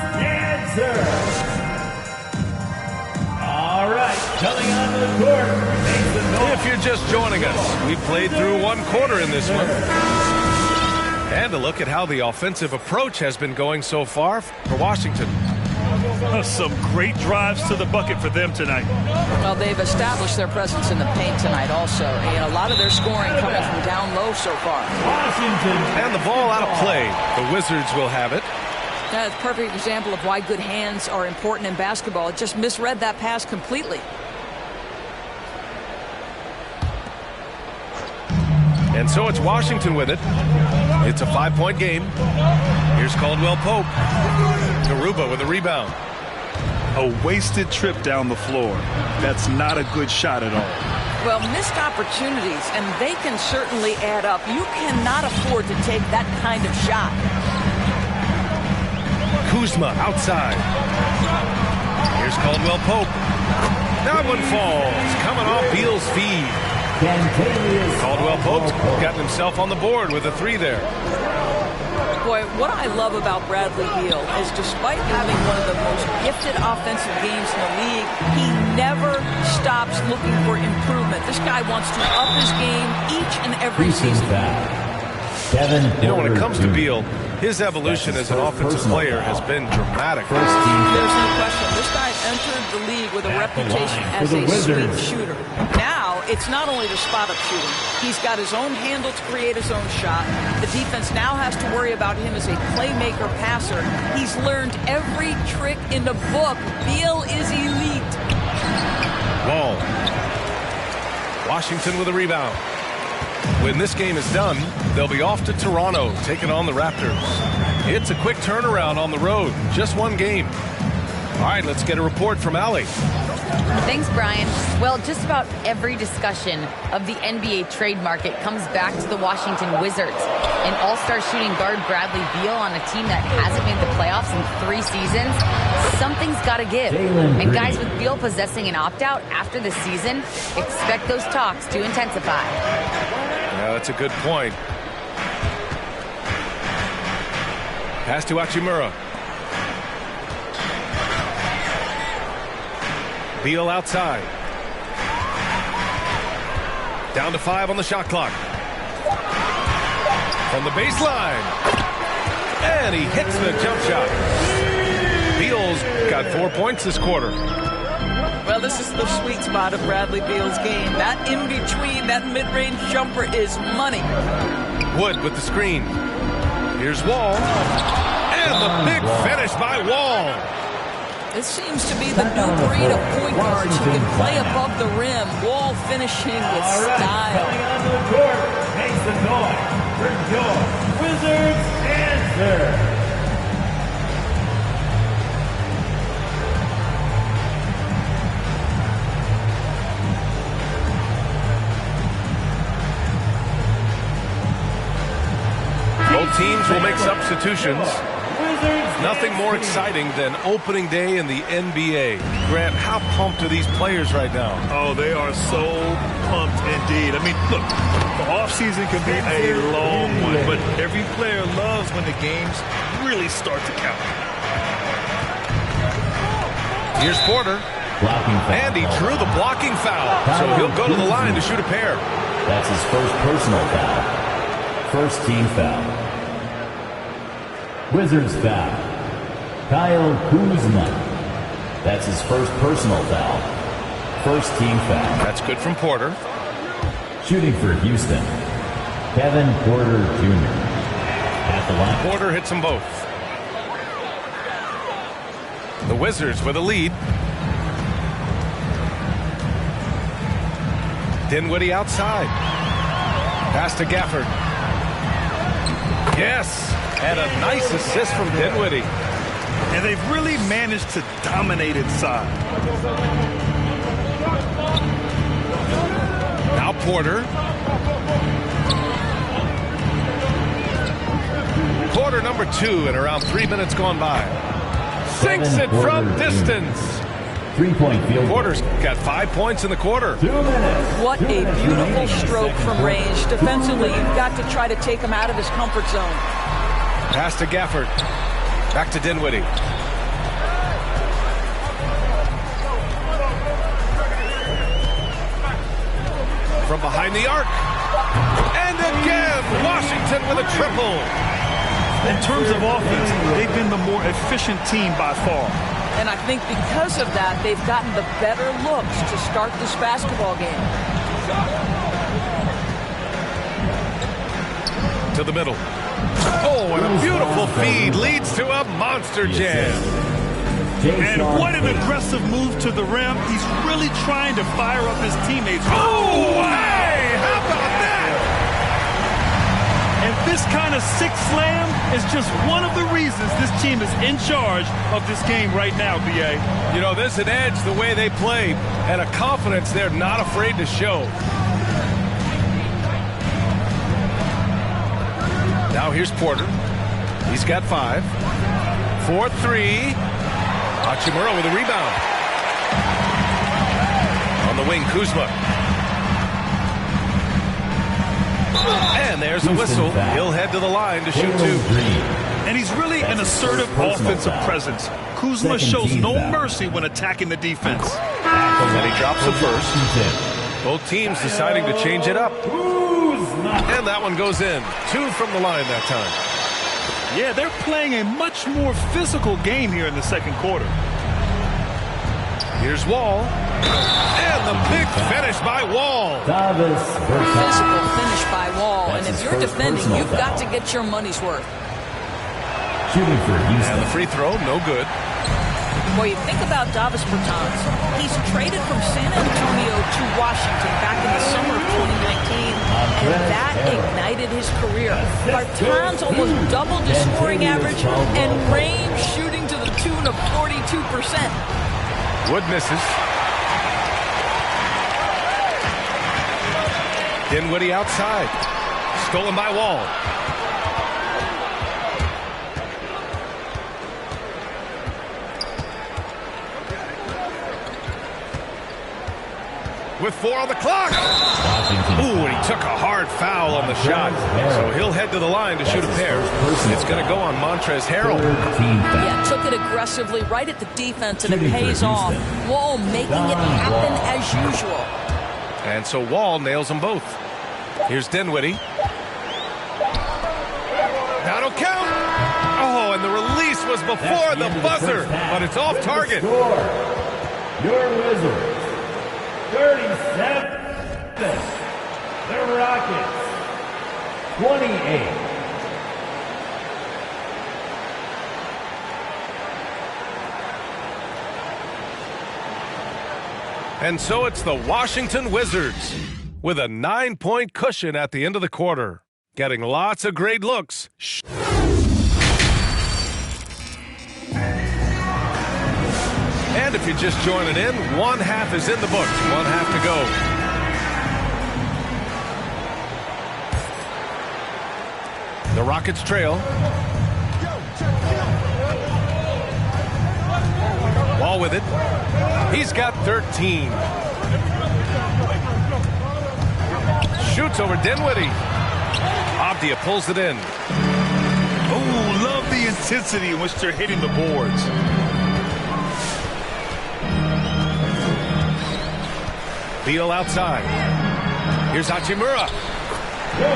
All right, coming onto the court. If you're just joining us, we played through 1 quarter in this one. And a look at how the offensive approach has been going so far for Washington. Some great drives to the bucket for them tonight. Well, they've established their presence in the paint tonight also. And a lot of their scoring coming from down low so far. Washington. And the ball out of play. The Wizards will have it. That's a perfect example of why good hands are important in basketball. It just misread that pass completely. And so it's Washington with it. It's a 5-point game. Here's Caldwell Pope. Garuba with a rebound. A wasted trip down the floor. That's not a good shot at all. Well, missed opportunities, and they can certainly add up. You cannot afford to take that kind of shot. Kuzma outside. Here's Caldwell Pope. That one falls, coming off Beal's feed. Caldwell Pope's gotten himself on the board with a 3 there. Boy, what I love about Bradley Beal is despite having one of the most gifted offensive games in the league, he never stops looking for improvement. This guy wants to up his game each and every season. You know, when it comes to Beal, his evolution as an offensive player has been dramatic. There's no question. This guy entered the league with a reputation as a sweep shooter. Now, it's not only the spot-up shooting. He's got his own handle to create his own shot. The defense now has to worry about him as a playmaker passer. He's learned every trick in the book. Beal is elite. Wall. Washington with a rebound. When this game is done, they'll be off to Toronto, taking on the Raptors. It's a quick turnaround on the road. Just one game. All right, let's get a report from Allie. Thanks, Brian. Well, just about every discussion of the NBA trade market comes back to the Washington Wizards. An all-star shooting guard Bradley Beal on a team that hasn't made the playoffs in 3 seasons. Something's got to give. And guys, with Beal possessing an opt-out after the season, expect those talks to intensify. Yeah, that's a good point. Pass to Hachimura. Beal outside. Down to 5 on the shot clock. From the baseline. And he hits the jump shot. Beal's got 4 points this quarter. Well, this is the sweet spot of Bradley Beal's game. That in-between, that mid-range jumper is money. Wood with the screen. Here's Wall. And the big finish by Wall. This seems to be the new breed of point guards who can play above the rim. Wall finishing with style. Coming onto the court, makes the noise for your Wizards answer. Both teams will make substitutions. Nothing more exciting than opening day in the NBA. Grant, how pumped are these players right now? Oh, they are so pumped indeed. I mean, look, the offseason can be a long one, but every player loves when the games really start to count. Here's Porter. And he drew the blocking foul. So he'll go to the line to shoot a pair. That's his first personal foul. First team foul. Wizards foul. Kyle Kuzma. That's his first personal foul. First team foul. That's good from Porter. Shooting for Houston, Kevin Porter Jr. at the line. Porter hits them both. The Wizards with a lead. Dinwiddie outside. Pass to Gafford. Yes, and a nice assist from Dinwiddie. And they've really managed to dominate inside. Now Porter. Quarter number 2 and around 3 minutes gone by. Sinks it from distance. 3-point field. Porter's got 5 points in the quarter. 2 minutes. What a beautiful stroke from range. Defensively, you've got to try to take him out of his comfort zone. Pass to Gafford. Back to Dinwiddie. From behind the arc. And again, Washington with a triple. In terms of offense, they've been the more efficient team by far. And I think because of that, they've gotten the better looks to start this basketball game. To the middle. Oh, and a beautiful feed leads to a monster jam. And what an aggressive move to the rim. He's really trying to fire up his teammates. Oh, hey, how about that? This kind of sixth slam is just one of the reasons this team is in charge of this game right now, B.A. You know, there's an edge the way they play and a confidence they're not afraid to show. Now here's Porter. He's got 5. 4-3. Hachimura with a rebound. On the wing, Kuzma. And there's a whistle. He'll head to the line to shoot 2. And he's really an assertive offensive presence. Kuzma shows no mercy when attacking the defense. And he drops the first. Both teams deciding to change it up. And that one goes in. 2 from the line that time. Yeah, they're playing a much more physical game here in the second quarter. Here's Wall. And the big finish by Wall. Physical finish by Wall. And if you're defending, you've got to get your money's worth. And the free throw, no good. Well, you think about Davis Bertans. He's traded from San Antonio to Washington back in the summer of 2019, and that ignited his career. Bertans almost doubled his scoring average and range shooting to the tune of 42%. Wood misses. Dinwiddie outside. Stolen by Wall. With 4 on the clock. Ooh, and he took a hard foul on the shot. So he'll head to the line to shoot a pair. It's going to go on Montrezl Harrell. Yeah, took it aggressively right at the defense, and it pays off. Wall making it happen as usual. And so Wall nails them both. Here's Dinwiddie. That'll count. Oh, and the release was before the buzzer, but it's off target. Your Wizards. 37. The Rockets. 28. And so it's the Washington Wizards with a 9-point cushion at the end of the quarter. Getting lots of great looks. And if you're just joining in, 1 half is in the books. 1 half to go. The Rockets trail. Wall with it. He's got 13. Shoots over Dinwiddie. Avdia pulls it in. Oh, love the intensity in which they're hitting the boards. Beal outside. Here's Hachimura.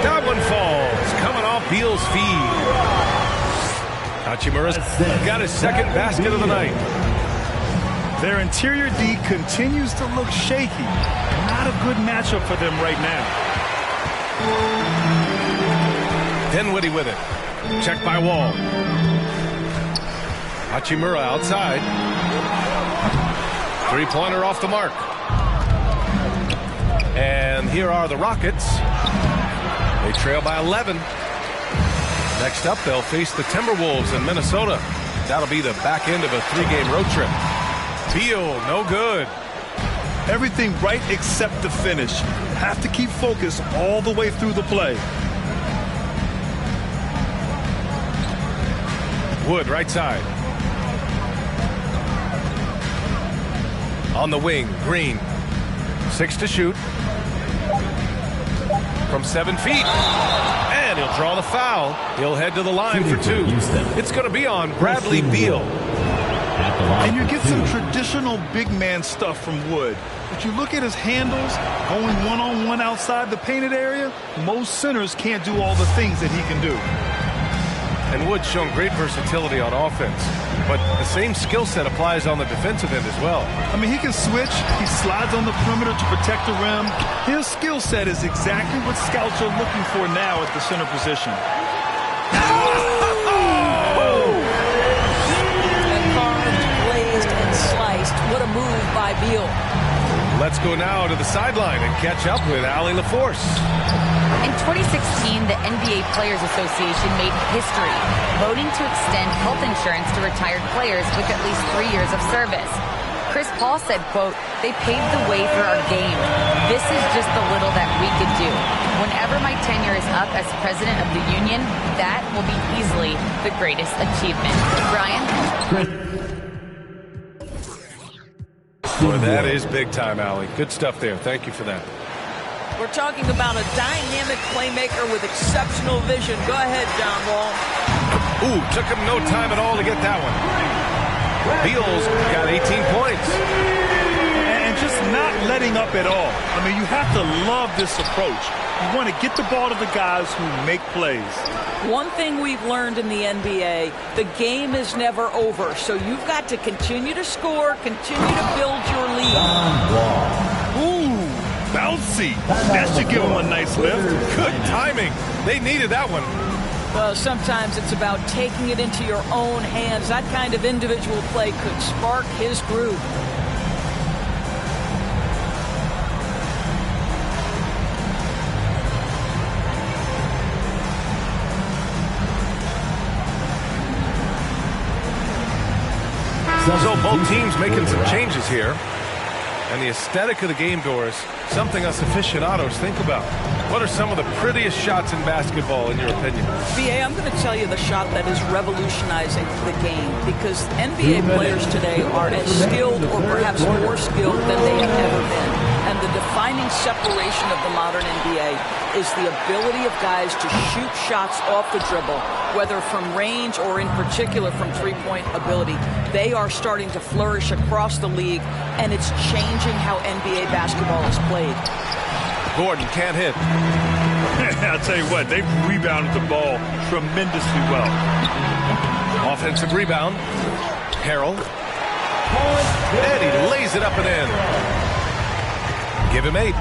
That one falls. Coming off Beal's feed. Hachimura's got his second basket of the night. Their interior D continues to look shaky. Not a good matchup for them right now. Dinwiddie with it. Checked by Wall. Hachimura outside. Three-pointer off the mark. And here are the Rockets. They trail by 11. Next up, they'll face the Timberwolves in Minnesota. That'll be the back end of a 3-game road trip. Beal, no good. Everything right except the finish. Have to keep focus all the way through the play. Wood, right side. On the wing, Green. 6 to shoot. From 7 feet. And he'll draw the foul. He'll head to the line for 2. It's going to be on Bradley Beal. And you get some traditional big man stuff from Wood. But you look at his handles, going one-on-one outside the painted area, most centers can't do all the things that he can do. And Wood's shown great versatility on offense. But the same skill set applies on the defensive end as well. I mean, he can switch. He slides on the perimeter to protect the rim. His skill set is exactly what scouts are looking for now at the center position. And carved, glazed, and sliced. What a move by Beal. Let's go now to the sideline and catch up with Allie LaForce. In 2016, the NBA Players Association made history, voting to extend health insurance to retired players with at least 3 years of service. Chris Paul said, quote, "They paved the way for our game. This is just the little that we could do. Whenever my tenure is up as president of the union, that will be easily the greatest achievement." Brian? Boy, that is big time, Allie. Good stuff there. Thank you for that. We're talking about a dynamic playmaker with exceptional vision. Go ahead, John Wall. Ooh, took him no time at all to get that one. Beal's got 18 points. And just not letting up at all. I mean, you have to love this approach. You want to get the ball to the guys who make plays. One thing we've learned in the NBA, the game is never over. So you've got to continue to score, continue to build your lead. Ooh, bouncy. That should give him a nice lift. Good timing. They needed that one. Sometimes it's about taking it into your own hands. That kind of individual play could spark his groove. So both teams making some changes here. And the aesthetic of the game, Doris, something us aficionados think about. What are some of the prettiest shots in basketball, in your opinion? BA, I'm going to tell you the shot that is revolutionizing the game, because NBA players today are as skilled or perhaps more skilled than they have ever been. And the defining separation of the modern NBA is the ability of guys to shoot shots off the dribble, whether from range or in particular from three-point ability. They are starting to flourish across the league, and it's changing how NBA basketball is played. Gordon can't hit. I'll tell you what, they've rebounded the ball tremendously well. Offensive rebound. Harrell. And he lays it up and in. Give him 8.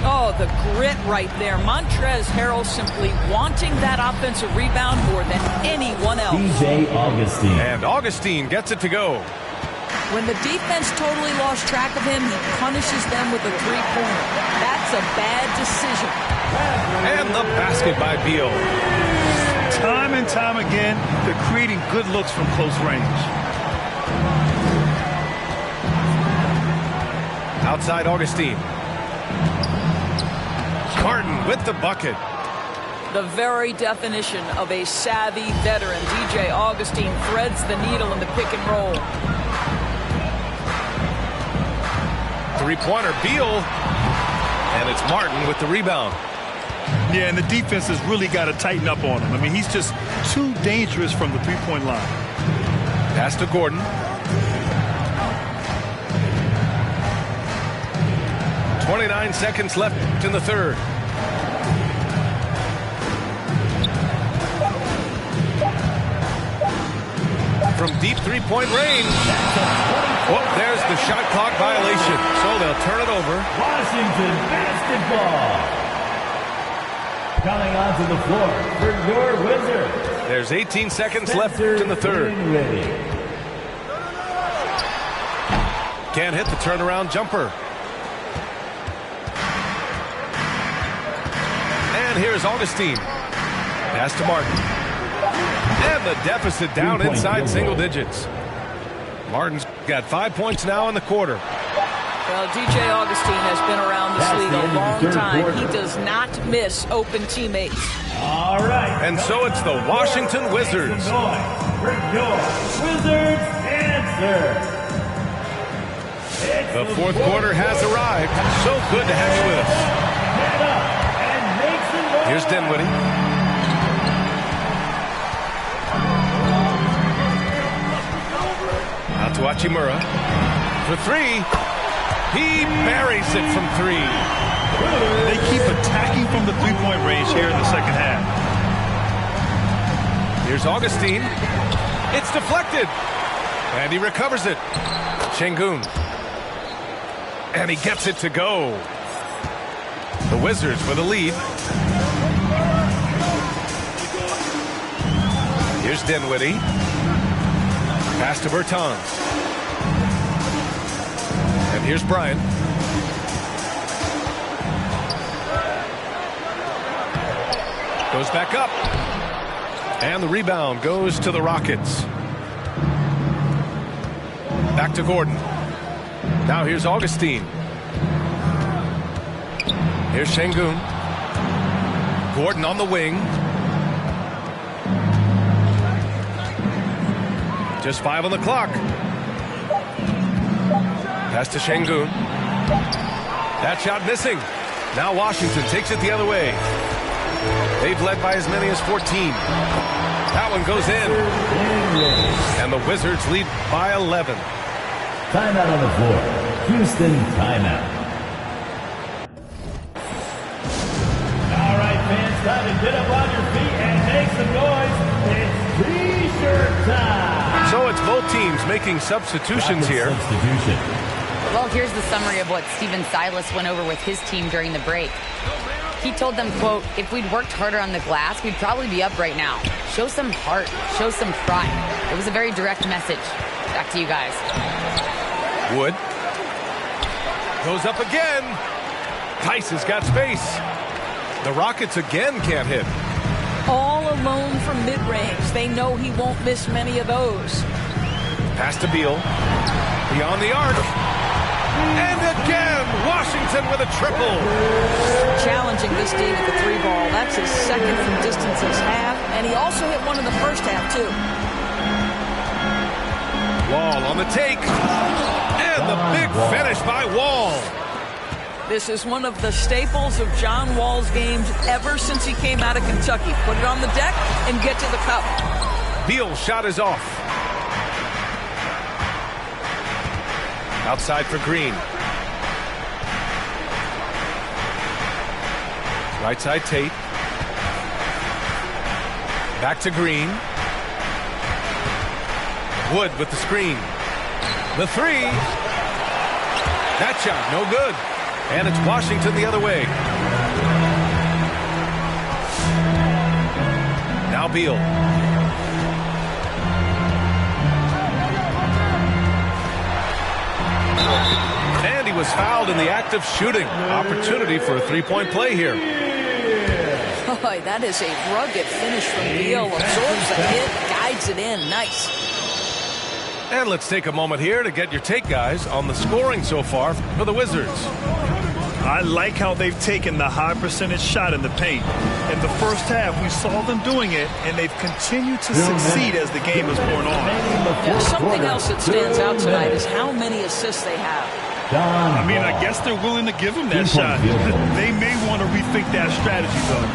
Oh, the grit right there. Montrezl Harrell simply wanting that offensive rebound more than anyone else. DJ Augustin. And Augustin gets it to go. When the defense totally lost track of him, he punishes them with a three-pointer. That's a bad decision. And the basket by Beal. Time and time again, they're creating good looks from close range. Outside Augustin. Martin with the bucket. The very definition of a savvy veteran. DJ Augustin threads the needle in the pick and roll. Three-pointer, Beal. And it's Martin with the rebound. Yeah, and the defense has really got to tighten up on him. I mean, he's just too dangerous from the three-point line. Pass to Gordon. .29 seconds left in the third. From deep three-point range. Oh, there's the shot clock violation. So they'll turn it over. Washington basketball. Coming onto the floor for your Wizards. There's 18 seconds left in the third. Can't hit the turnaround jumper. And here's Augustin. Pass to Martin. And the deficit down inside single digits. Martin's got 5 points now in the quarter. Well, DJ Augustin has been around this league a long time. He does not miss open teammates. All right. And so it's the Washington Wizards. For your Wizards answer. The fourth quarter has arrived. So good to have you with us. Here's Dinwiddie. Out to Hachimura. For three. He buries it from three. They keep attacking from the three-point range here in the second half. Here's Augustin. It's deflected. And he recovers it. Şengün. And he gets it to go. The Wizards with a lead. Here's Dinwiddie. Pass to Bertans. And here's Bryant. Goes back up. And the rebound goes to the Rockets. Back to Gordon. Now here's Augustine. Here's Şengün. Gordon on the wing. Just 5 on the clock. Pass to Şengün. That shot missing. Now Washington takes it the other way. They've led by as many as 14. That one goes in. And the Wizards lead by 11. Timeout on the floor. Houston timeout. All right, fans, time to get up on your feet and make some noise. It's T-shirt time. So it's both teams making substitutions here. Well, here's the summary of what Stephen Silas went over with his team during the break. He told them, quote, if we'd worked harder on the glass, we'd probably be up right now. Show some heart. Show some pride. It was a very direct message. Back to you guys. Wood goes up again. Tice has got space. The Rockets again can't hit. All alone from mid-range. They know he won't miss many of those. Pass to Beal. Beyond the arc. And again, Washington with a triple. Challenging this team at the 3-ball. That's his second from distance this half. And he also hit one in the first half, too. Wall on the take. And the big finish by Wall. This is one of the staples of John Wall's games ever since he came out of Kentucky. Put it on the deck and get to the cup. Beal's shot is off. Outside for Green. Right side Tate. Back to Green. Wood with the screen. The 3. That shot, no good. And it's Washington the other way. Now Beal. And he was fouled in the act of shooting. Opportunity for a 3-point play here. Boy, that is a rugged finish from Beal. Absorbs the hit, guides it in. Nice. And let's take a moment here to get your take, guys, on the scoring so far for the Wizards. I like how they've taken the high percentage shot in the paint. In the first half, we saw them doing it, and they've continued to succeed as the game has worn on. Yeah, something else that stands out tonight is how many assists they have. I mean, I guess they're willing to give him that shot. They may want to rethink that strategy, though.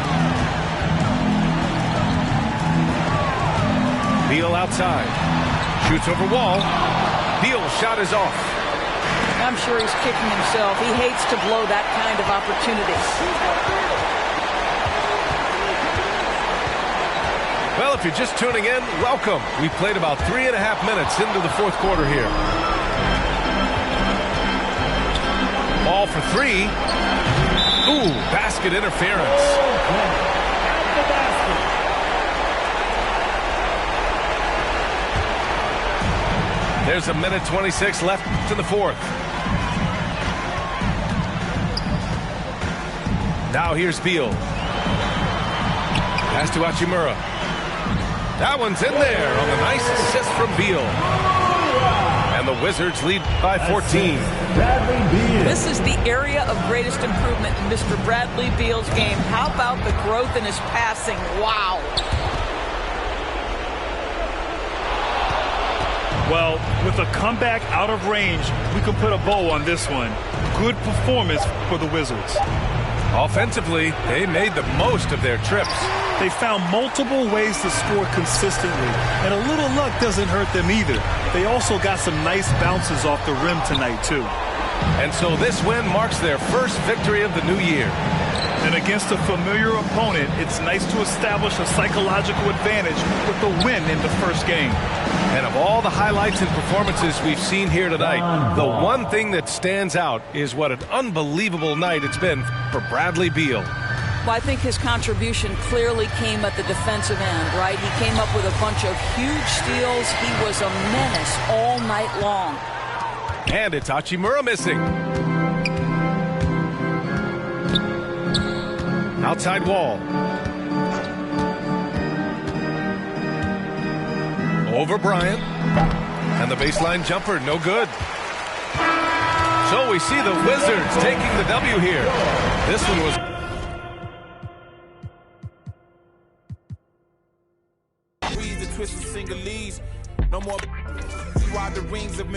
Beal outside. Shoots over Wall. Beal's shot is off. I'm sure he's kicking himself. He hates to blow that kind of opportunity. Well, if you're just tuning in, welcome. We played about 3.5 minutes into the fourth quarter here. Ball for 3. Ooh, basket interference. There's 1:26 left in the fourth. Now here's Beal. Pass to Hachimura. That one's in there on the nice assist from Beal. And the Wizards lead by 14. This is the area of greatest improvement in Mr. Bradley Beal's game. How about the growth in his passing? Wow. Well, with a comeback out of range, we can put a bow on this one. Good performance for the Wizards. Offensively, they made the most of their trips. They found multiple ways to score consistently, and a little luck doesn't hurt them either. They also got some nice bounces off the rim tonight, too. And so this win marks their first victory of the new year. And against a familiar opponent, it's nice to establish a psychological advantage with the win in the first game. And of all the highlights and performances we've seen here tonight, the one thing that stands out is what an unbelievable night it's been for Bradley Beal. Well, I think his contribution clearly came at the defensive end, right? He came up with a bunch of huge steals. He was a menace all night long. And it's Hachimura missing. Outside Wall. over Bryant. And the baseline jumper, no good. So we see the Wizards taking the W here. This one was... No more why the rings of